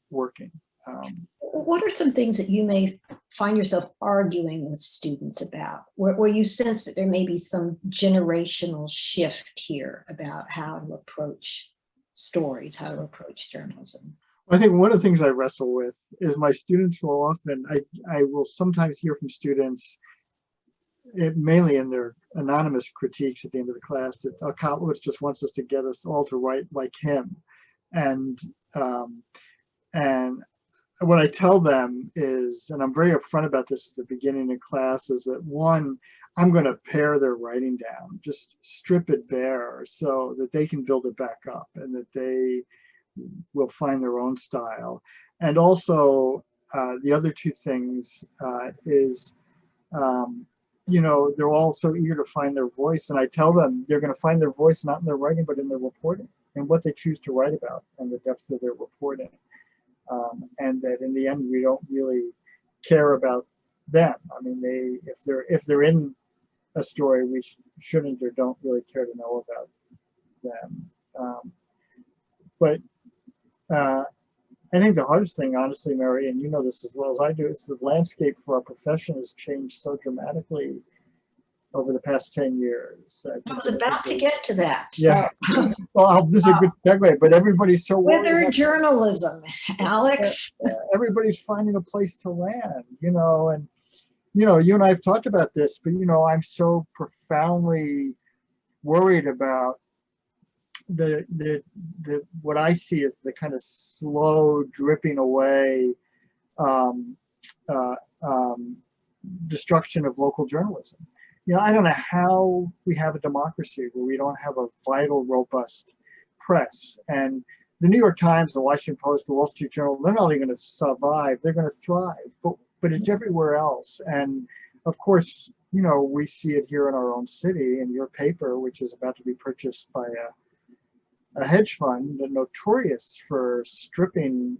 working. What are some things that you may find yourself arguing with students about, where you sense that there may be some generational shift here about how to approach stories, how to approach journalism? I think one of the things I wrestle with is my students will often, I will sometimes hear from students, mainly in their anonymous critiques at the end of the class, that Kotlowitz just wants us to get us all to write like him. And what I tell them is, and I'm very upfront about this at the beginning of class, is that one, I'm going to pare their writing down, just strip it bare so that they can build it back up and that they will find their own style. And also, the other 2 things is, you know, they're all so eager to find their voice. And I tell them they're going to find their voice not in their writing, but in their reporting and what they choose to write about and the depths of their reporting. And that in the end, we don't really care about them. I mean, if they're in a story, we shouldn't or don't really care to know about them. But I think the hardest thing, honestly, Mary, and you know this as well as I do, is the landscape for our profession has changed so dramatically over the past 10 years. I was about to get to that. Yeah. So, well, this is a good segue, but everybody's so whether journalism, Alex. Everybody's finding a place to land, you know, and, you know, you and I have talked about this, but, you know, I'm so profoundly worried about what I see as the kind of slow dripping away destruction of local journalism. You know, I don't know how we have a democracy where we don't have a vital, robust press. And the New York Times, the Washington Post, the Wall Street Journal, they're not only going to survive, they're going to thrive, but it's everywhere else. And of course, you know, we see it here in our own city, in your paper, which is about to be purchased by a hedge fund, notorious for stripping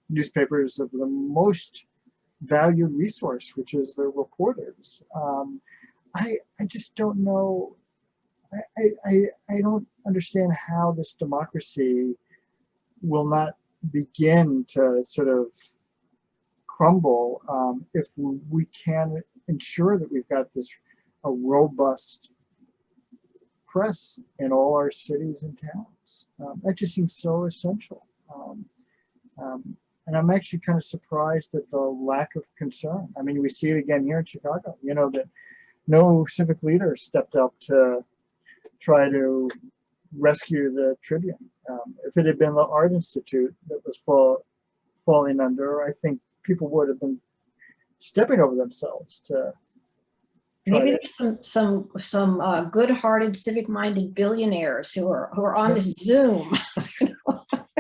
newspapers of the most valued resource, which is their reporters. I just don't know. I don't understand how this democracy will not begin to sort of crumble if we can ensure that we've got a robust press in all our cities and towns. That just seems so essential. And I'm actually kind of surprised at the lack of concern. I mean, we see it again here in Chicago, you know, that no civic leader stepped up to try to rescue the Tribune. If it had been the Art Institute that was falling under, I think people would have been stepping over themselves to try Maybe to. there's some good-hearted, civic-minded billionaires who are on this Zoom.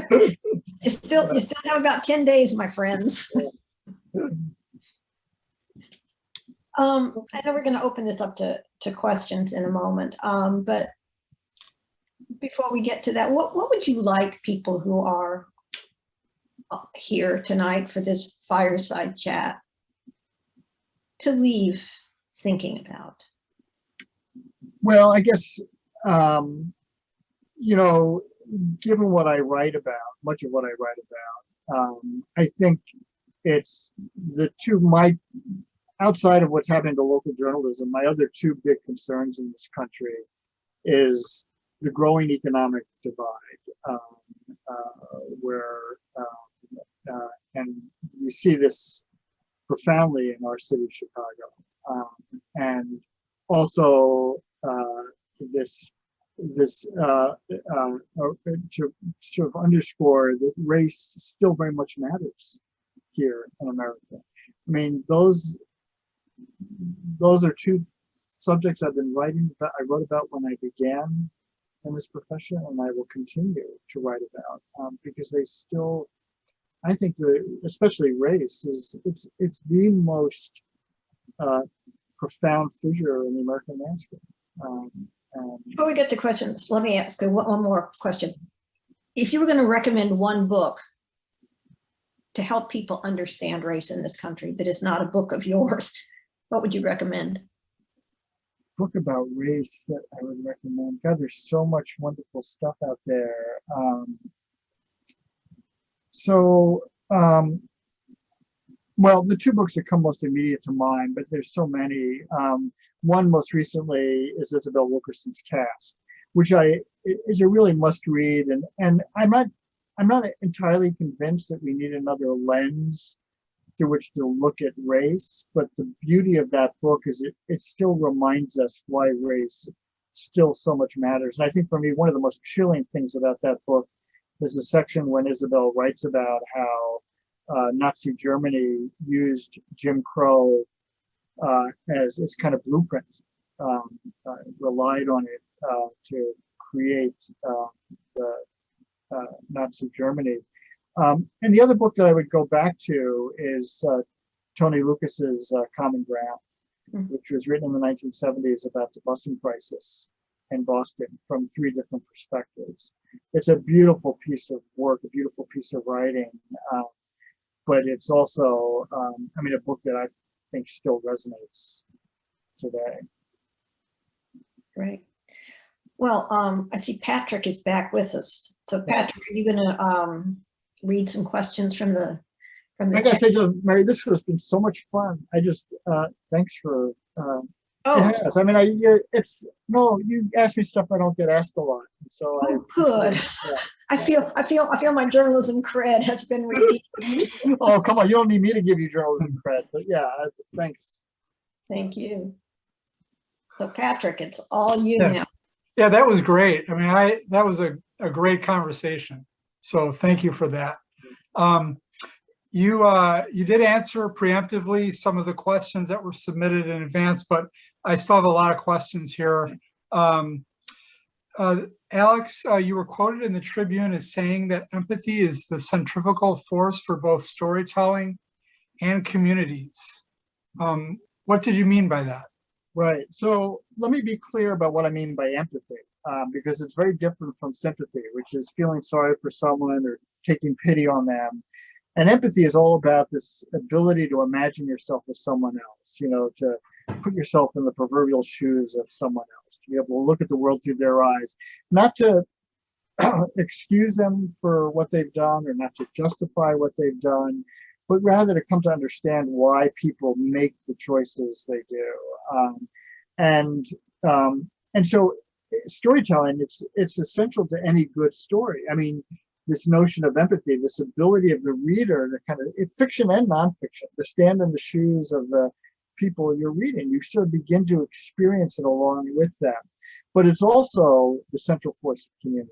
You still have about 10 days, my friends. I know we're going to open this up to questions in a moment, but before we get to that, what would you like people who are here tonight for this fireside chat to leave thinking about? Well, I guess, you know, given what I write about, much of what I write about, I think it's outside of what's happening to local journalism, my other two big concerns in this country is the growing economic divide, and you see this profoundly in our city of Chicago, and also to sort of underscore that race still very much matters here in America. I mean, those are two subjects I've been writing about. I wrote about when I began in this profession, and I will continue to write about, because they still, I think, especially race it's the most profound figure in the American landscape. Before we get to questions, let me ask one more question. If you were going to recommend one book to help people understand race in this country that is not a book of yours, what would you recommend? Book about race that I would recommend. God, there's so much wonderful stuff out there. Well, the two books that come most immediate to mind, but there's so many. One most recently is Isabel Wilkerson's Caste, which is a really must read, and I'm not entirely convinced that we need another lens through which to look at race, but the beauty of that book is it still reminds us why race still so much matters. And I think for me, one of the most chilling things about that book is a section when Isabel writes about how Nazi Germany used Jim Crow as its kind of blueprint, relied on it to create the Nazi Germany. And the other book that I would go back to is Tony Lucas's Common Ground, which was written in the 1970s about the busing crisis in Boston from three different perspectives. It's a beautiful piece of work, a beautiful piece of writing, but it's also, a book that I think still resonates today. Great. Well, I see Patrick is back with us. So Patrick, are you going to read some questions from the I gotta say, Mary, this has been so much fun. I just thanks for. It has. I mean, you ask me stuff I don't get asked a lot, so good. Yeah. I feel my journalism cred has been redeemed. Oh, come on! You don't need me to give you journalism cred, but yeah, thanks. Thank you. So Patrick, it's all you now. Yeah, that was great. I mean, that was a great conversation. So thank you for that. You did answer preemptively some of the questions that were submitted in advance, but I still have a lot of questions here. Alex, you were quoted in the Tribune as saying that empathy is the centrifugal force for both storytelling and communities. What did you mean by that? Right. So let me be clear about what I mean by empathy, because it's very different from sympathy, which is feeling sorry for someone or taking pity on them. And empathy is all about this ability to imagine yourself as someone else, to put yourself in the proverbial shoes of someone else, to be able to look at the world through their eyes, not to excuse them for what they've done or not to justify what they've done, but rather to come to understand why people make the choices they do. And so storytelling, it's essential to any good story. I mean, this notion of empathy, this ability of the reader to kind of, fiction and nonfiction, to stand in the shoes of the people you're reading. You sort of begin to experience it along with them. But it's also the central force of community.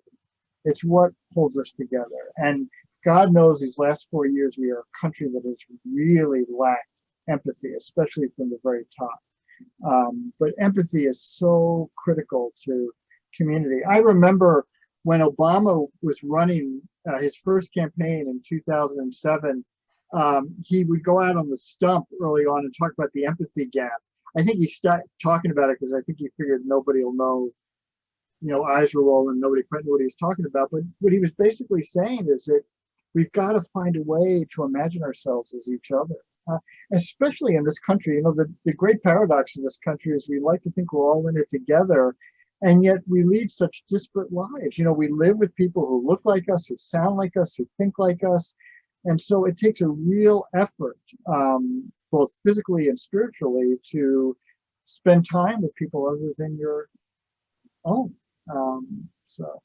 It's what holds us together. And God knows these last 4 years, we are a country that has really lacked empathy, especially from the very top. But empathy is so critical to community. I remember when Obama was running his first campaign in 2007, he would go out on the stump early on and talk about the empathy gap. I think he started talking about it because I think he figured nobody will know, eyes were rolling, nobody quite knew what he was talking about. But what he was basically saying is that we've got to find a way to imagine ourselves as each other. Especially in this country, the great paradox of this country is we like to think we're all in it together, and yet we lead such disparate lives. We live with people who look like us, who sound like us, who think like us. And so it takes a real effort, both physically and spiritually, to spend time with people other than your own. So.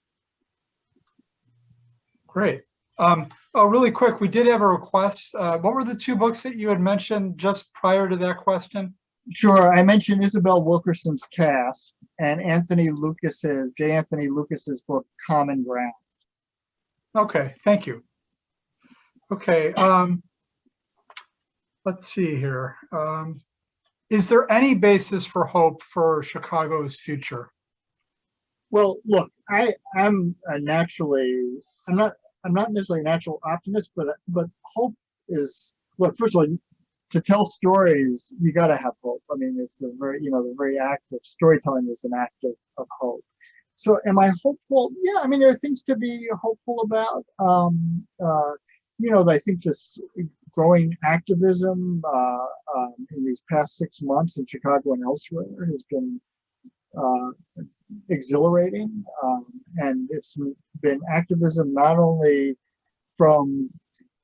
Great. Oh, really quick, we did have a request. What were the two books that you had mentioned just prior to that question? Sure. I mentioned Isabel Wilkerson's Cast and J. Anthony Lucas's book, Common Ground. Okay, thank you. Okay, let's see here. Is there any basis for hope for Chicago's future? Well, look, I'm not necessarily a natural optimist, but hope is, look, first of all, to tell stories, you got to have hope. I mean, it's the very act of storytelling is an act of hope. So am I hopeful? Yeah, I mean, there are things to be hopeful about. I think just growing activism in these past 6 months in Chicago and elsewhere has been exhilarating, and it's been activism not only from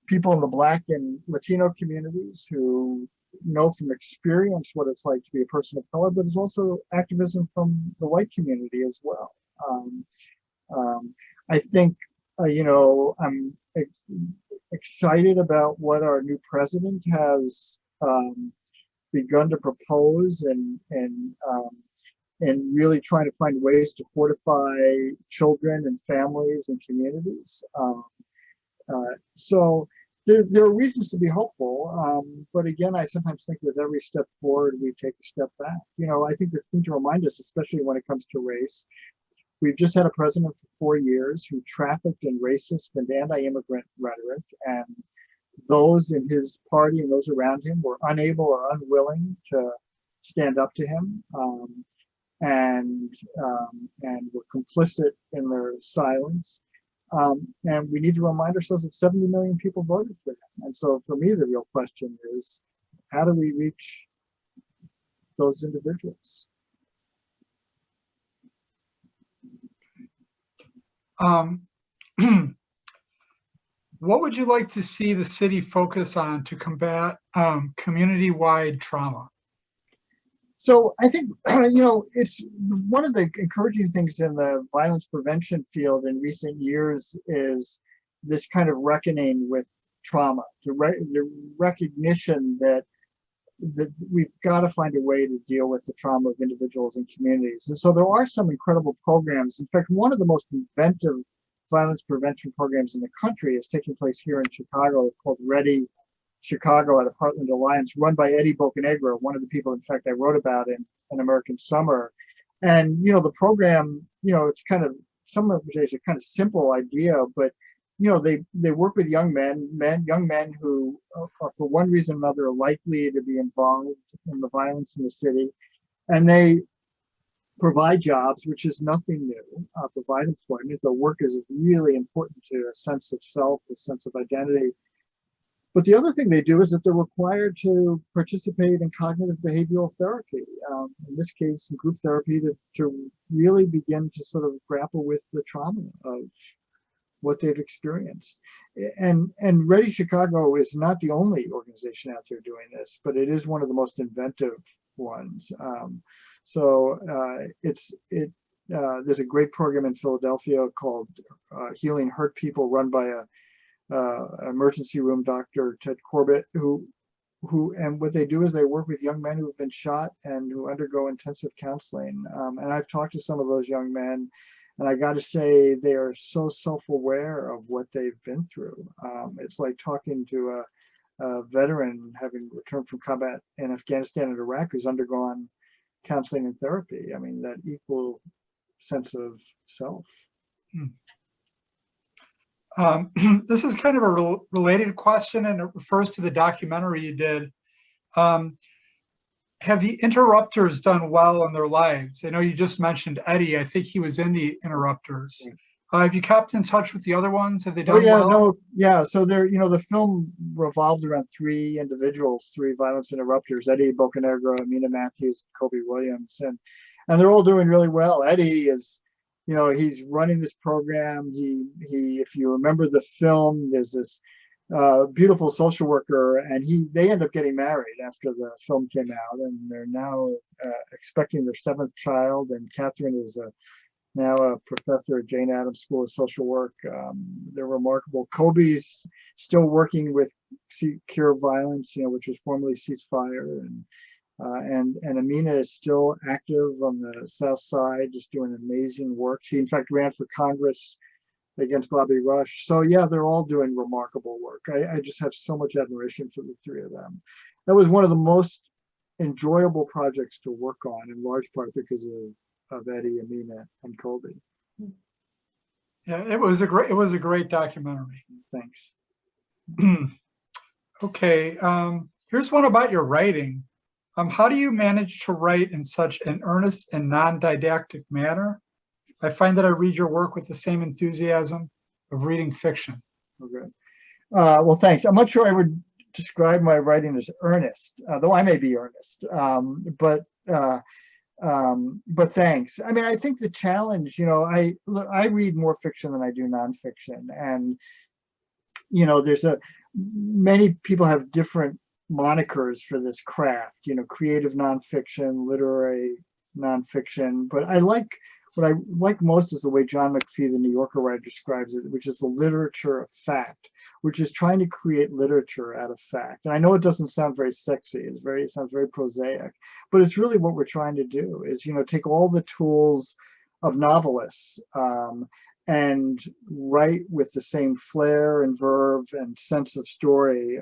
people in the Black and Latino communities who know from experience what it's like to be a person of color, but it's also activism from the white community as well. I think I'm excited about what our new president has begun to propose and really trying to find ways to fortify children and families and communities. So there are reasons to be hopeful, but again, I sometimes think with every step forward, we take a step back. I think the thing to remind us, especially when it comes to race, we've just had a president for 4 years who trafficked in racist and anti-immigrant rhetoric, and those in his party and those around him were unable or unwilling to stand up to him. And were complicit in their silence. And we need to remind ourselves that 70 million people voted for him. And so for me, the real question is, how do we reach those individuals? What would you like to see the city focus on to combat community-wide trauma? So I think, it's one of the encouraging things in the violence prevention field in recent years is this kind of reckoning with trauma, the recognition that we've got to find a way to deal with the trauma of individuals and communities. And so there are some incredible programs. In fact, one of the most inventive violence prevention programs in the country is taking place here in Chicago called Ready Chicago out of Heartland Alliance, run by Eddie Bocanegra, one of the people, in fact, I wrote about in An American Summer. And, the program, it's kind of, some of it is a kind of simple idea, but, they work with young men who are for one reason or another likely to be involved in the violence in the city. And they provide jobs, which is nothing new, provide employment. The work is really important to a sense of self, a sense of identity. But the other thing they do is that they're required to participate in cognitive behavioral therapy, in this case, in group therapy, to really begin to sort of grapple with the trauma of what they've experienced. And Ready Chicago is not the only organization out there doing this, but it is one of the most inventive ones. There's a great program in Philadelphia called Healing Hurt People, run by a emergency room doctor, Ted Corbett, who and what they do is they work with young men who have been shot and who undergo intensive counseling. And I've talked to some of those young men, And I got to say, they are so self-aware of what they've been through. It's like talking to a veteran having returned from combat in Afghanistan and Iraq who's undergone counseling and therapy. I mean, that equal sense of self. This is kind of a related question, and it refers to the documentary you did. Have the interrupters done well in their lives? I know you just mentioned Eddie. I think he was in the interrupters. Have you kept in touch with the other ones? Have they done well? No, yeah. So there, the film revolves around three individuals, three violence interrupters: Eddie Bocanegra, Amina Matthews, Kobe Williams, and they're all doing really well. Eddie is, he's running this program. He, if you remember the film, there's this beautiful social worker, and they end up getting married after the film came out, and they're now expecting their seventh child. And Catherine is now a professor at Jane Addams School of Social Work. They're remarkable. Kobe's still working with Cure Violence, which was formerly Ceasefire, and Amina is still active on the South Side, just doing amazing work. She, in fact, ran for Congress against Bobby Rush. So yeah, they're all doing remarkable work. I just have so much admiration for the three of them. That was one of the most enjoyable projects to work on, in large part because of Eddie, Amina, and Kobe. Yeah, it was a great documentary. Thanks. Okay, here's one about your writing. How do you manage to write in such an earnest and non-didactic manner? I find that I read your work with the same enthusiasm of reading fiction. Okay. Well, thanks. I'm not sure I would describe my writing as earnest, though I may be earnest. But thanks. I mean, I think the challenge, I read more fiction than I do nonfiction, and many people have different monikers for this craft. Creative nonfiction, literary nonfiction. But what I like most is the way John McPhee, the New Yorker writer, describes it, which is the literature of fact, which is trying to create literature out of fact. And I know it doesn't sound very sexy, it sounds very prosaic, but it's really what we're trying to do is, take all the tools of novelists and write with the same flair and verve and sense of story,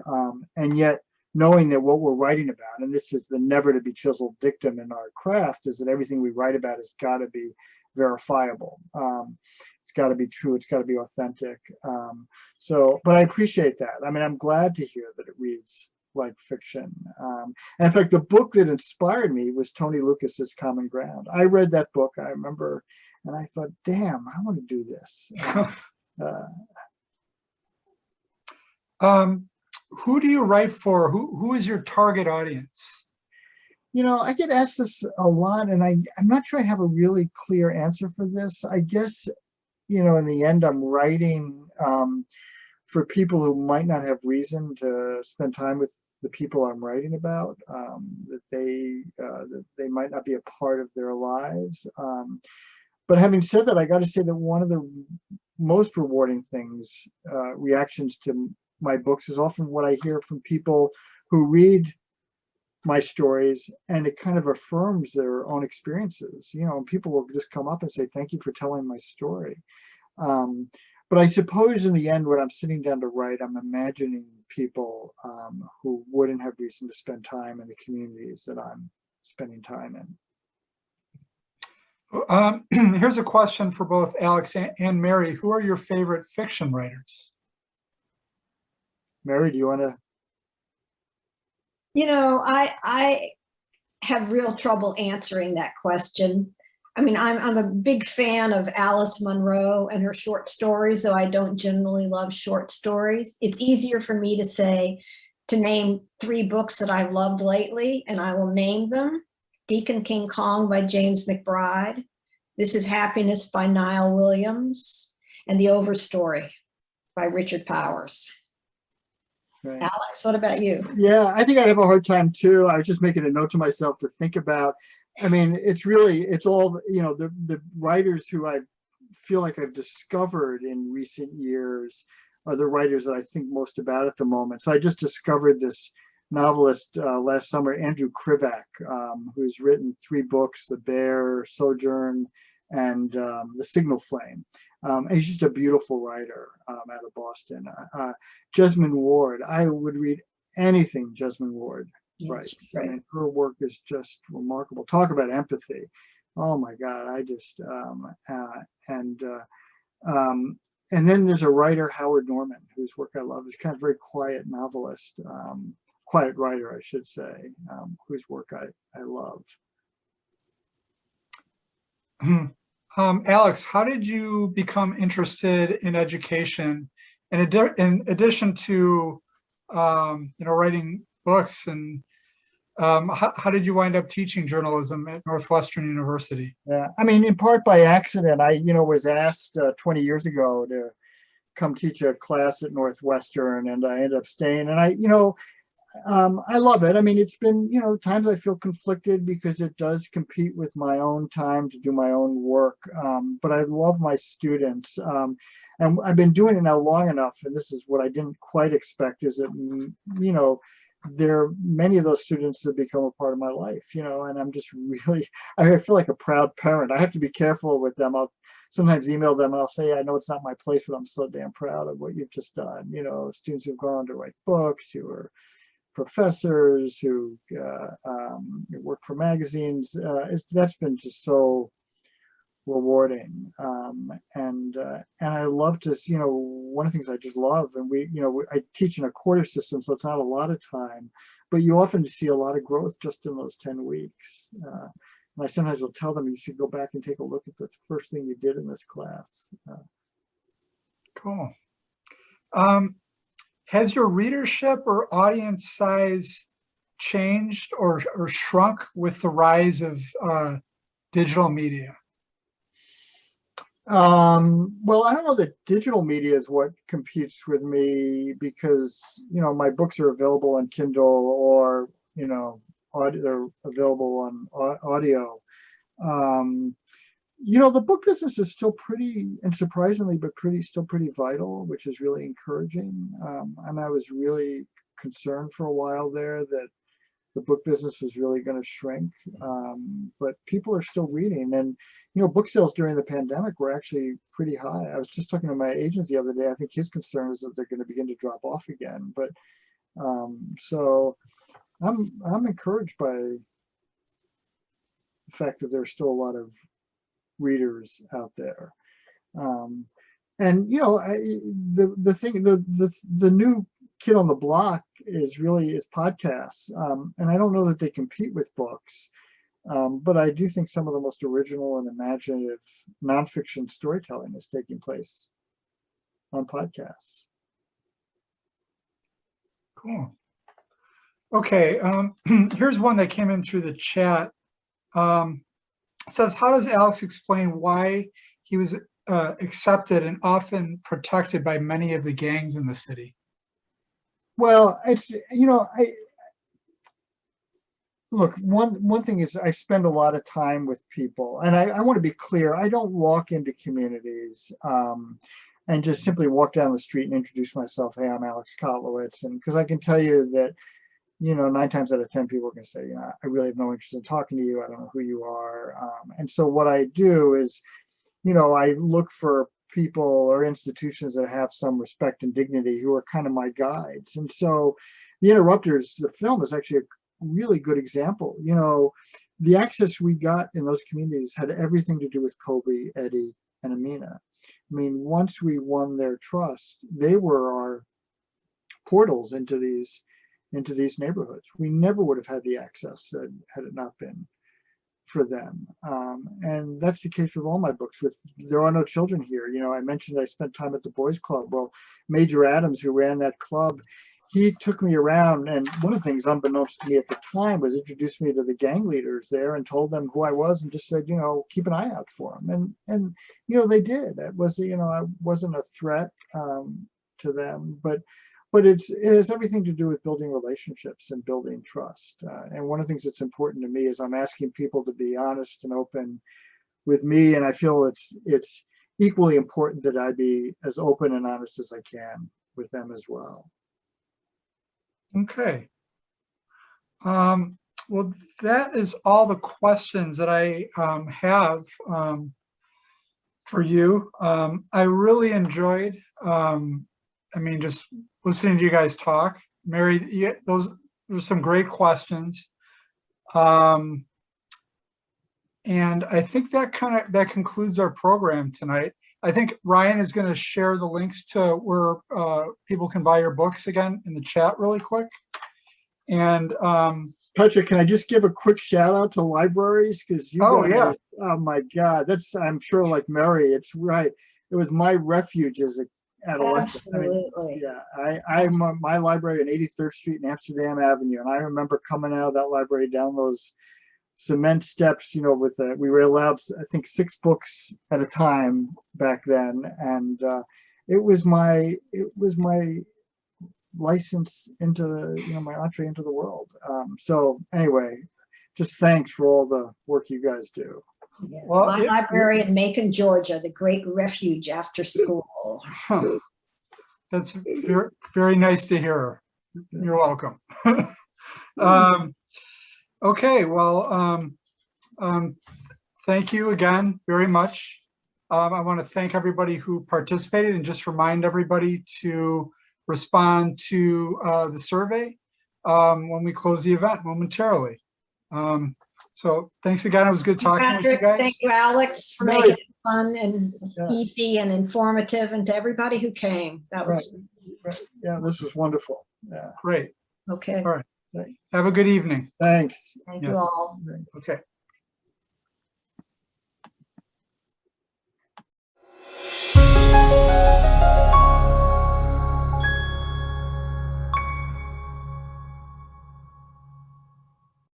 and yet knowing that what we're writing about, and this is the never to be chiseled dictum in our craft, is that everything we write about has got to be verifiable. It's got to be true. It's got to be authentic. But I appreciate that. I mean, I'm glad to hear that it reads like fiction. And in fact, the book that inspired me was Tony Lucas's Common Ground. I read that book, I remember, and I thought, damn, I want to do this. Who do you write for? Who is your target audience? I get asked this a lot, and I'm not sure I have a really clear answer for this. I guess, in the end, I'm writing for people who might not have reason to spend time with the people I'm writing about, that they might not be a part of their lives. But having said that, I got to say that one of the most rewarding things, reactions to my books, is often what I hear from people who read my stories, and it kind of affirms their own experiences. And people will just come up and say, thank you for telling my story. But I suppose in the end, when I'm sitting down to write, I'm imagining people who wouldn't have reason to spend time in the communities that I'm spending time in. Here's a question for both Alex and Mary. Who are your favorite fiction writers? Mary, do you want to? I have real trouble answering that question. I mean, I'm a big fan of Alice Munro and her short stories, though I don't generally love short stories. It's easier for me to name 3 books that I've loved lately, and I will name them. Deacon King Kong by James McBride, This Is Happiness by Niall Williams, and The Overstory by Richard Powers. Right. Alex, what about you? Yeah, I think I have a hard time too. I was just making a note to myself to think about. I mean, it's all, the writers who I feel like I've discovered in recent years are the writers that I think most about at the moment. So I just discovered this novelist last summer, Andrew Krivak, who's written 3 books, The Bear, Sojourn, and The Signal Flame. And he's just a beautiful writer out of Boston. Jesmyn Ward, I would read anything Jesmyn Ward writes. I mean, her work is just remarkable. Talk about empathy. Oh my God, I just, and then there's a writer, Howard Norman, whose work I love. He's kind of very quiet novelist, quiet writer, I should say, whose work I love. Alex, how did you become interested in education? In addition to, writing books, and how did you wind up teaching journalism at Northwestern University? Yeah, I mean, in part by accident. I, was asked 20 years ago to come teach a class at Northwestern, and I ended up staying. And I love it. I mean, it's been, times I feel conflicted because it does compete with my own time to do my own work. But I love my students. And I've been doing it now long enough, and this is what I didn't quite expect, is that, there are many of those students that become a part of my life, and I'm just really, I feel like a proud parent. I have to be careful with them. I'll sometimes email them and I'll say, I know it's not my place, but I'm so damn proud of what you've just done. Students who've gone on to write books, who are professors, who work for magazines. That's been just so rewarding. And I love to, one of the things I just love, and I teach in a quarter system, so it's not a lot of time, but you often see a lot of growth just in those 10 weeks. And I sometimes will tell them, you should go back and take a look at the first thing you did in this class. Cool. Has your readership or audience size changed or shrunk with the rise of digital media? Well, I don't know that digital media is what competes with me, because, my books are available on Kindle, or, they're available on audio. The book business is still pretty, and surprisingly, but still pretty vital, which is really encouraging. And I was really concerned for a while there that the book business was really going to shrink, but people are still reading. And book sales during the pandemic were actually pretty high. I was just talking to my agent the other day. I think his concern is that they're going to begin to drop off again. But so I'm encouraged by the fact that there's still a lot of readers out there. And the new kid on the block is podcasts, and I don't know that they compete with books, but I do think some of the most original and imaginative nonfiction storytelling is taking place on podcasts. Cool. Okay, here's one that came in through the chat. It says, how does Alex explain why he was accepted and often protected by many of the gangs in the city? Well, it's, look, one thing is I spend a lot of time with people, and I want to be clear. I don't walk into communities and just simply walk down the street and introduce myself. Hey, I'm Alex Kotlowitz. And because I can tell you that, 9 times out of 10 people are going to say, I really have no interest in talking to you. I don't know who you are. And so what I do is, I look for people or institutions that have some respect and dignity, who are kind of my guides. And so The Interrupters, the film, is actually a really good example. The access we got in those communities had everything to do with Kobe, Eddie, and Amina. I mean, once we won their trust, they were our portals into these neighborhoods. We never would have had the access had it not been for them. And that's the case with all my books. With There Are No Children Here, I mentioned I spent time at the Boys Club. Well, Major Adams, who ran that club, he took me around, and one of the things, unbeknownst to me at the time, was introduced me to the gang leaders there and told them who I was, and just said, keep an eye out for them. And they did. It was, I wasn't a threat to them, but it has everything to do with building relationships and building trust. And one of the things that's important to me is I'm asking people to be honest and open with me, and I feel it's equally important that I be as open and honest as I can with them as well. Okay. Well, that is all the questions that I have. for you. I really enjoyed, just listening to you guys talk. Mary, those were some great questions. And I think that concludes our program tonight. I think Ryan is going to share the links to where people can buy your books again in the chat really quick. And Patrick, can I just give a quick shout out to libraries? Because you Oh, guys, yeah. oh my God, I'm sure like Mary, it's right. It was my refuge as a adolescent. Absolutely. I'm my library on 83rd Street and Amsterdam Avenue, and I remember coming out of that library down those cement steps, with we were allowed, I think, 6 books at a time back then, and it was my license into the, my entree into the world. So anyway, just thanks for all the work you guys do. Yeah. Well, My library in Macon, Georgia, the great refuge after school. That's very, very nice to hear. You're welcome. Okay, well, thank you again very much. I want to thank everybody who participated and just remind everybody to respond to the survey when we close the event momentarily. So thanks again. It was good talking with you guys. Thank you, Alex, for making it fun and easy and informative, and to everybody who came. That was right. Yeah, this was wonderful. Yeah. Great. okay. All right. Have a good evening. Thanks. Thank you all. Thanks. Okay.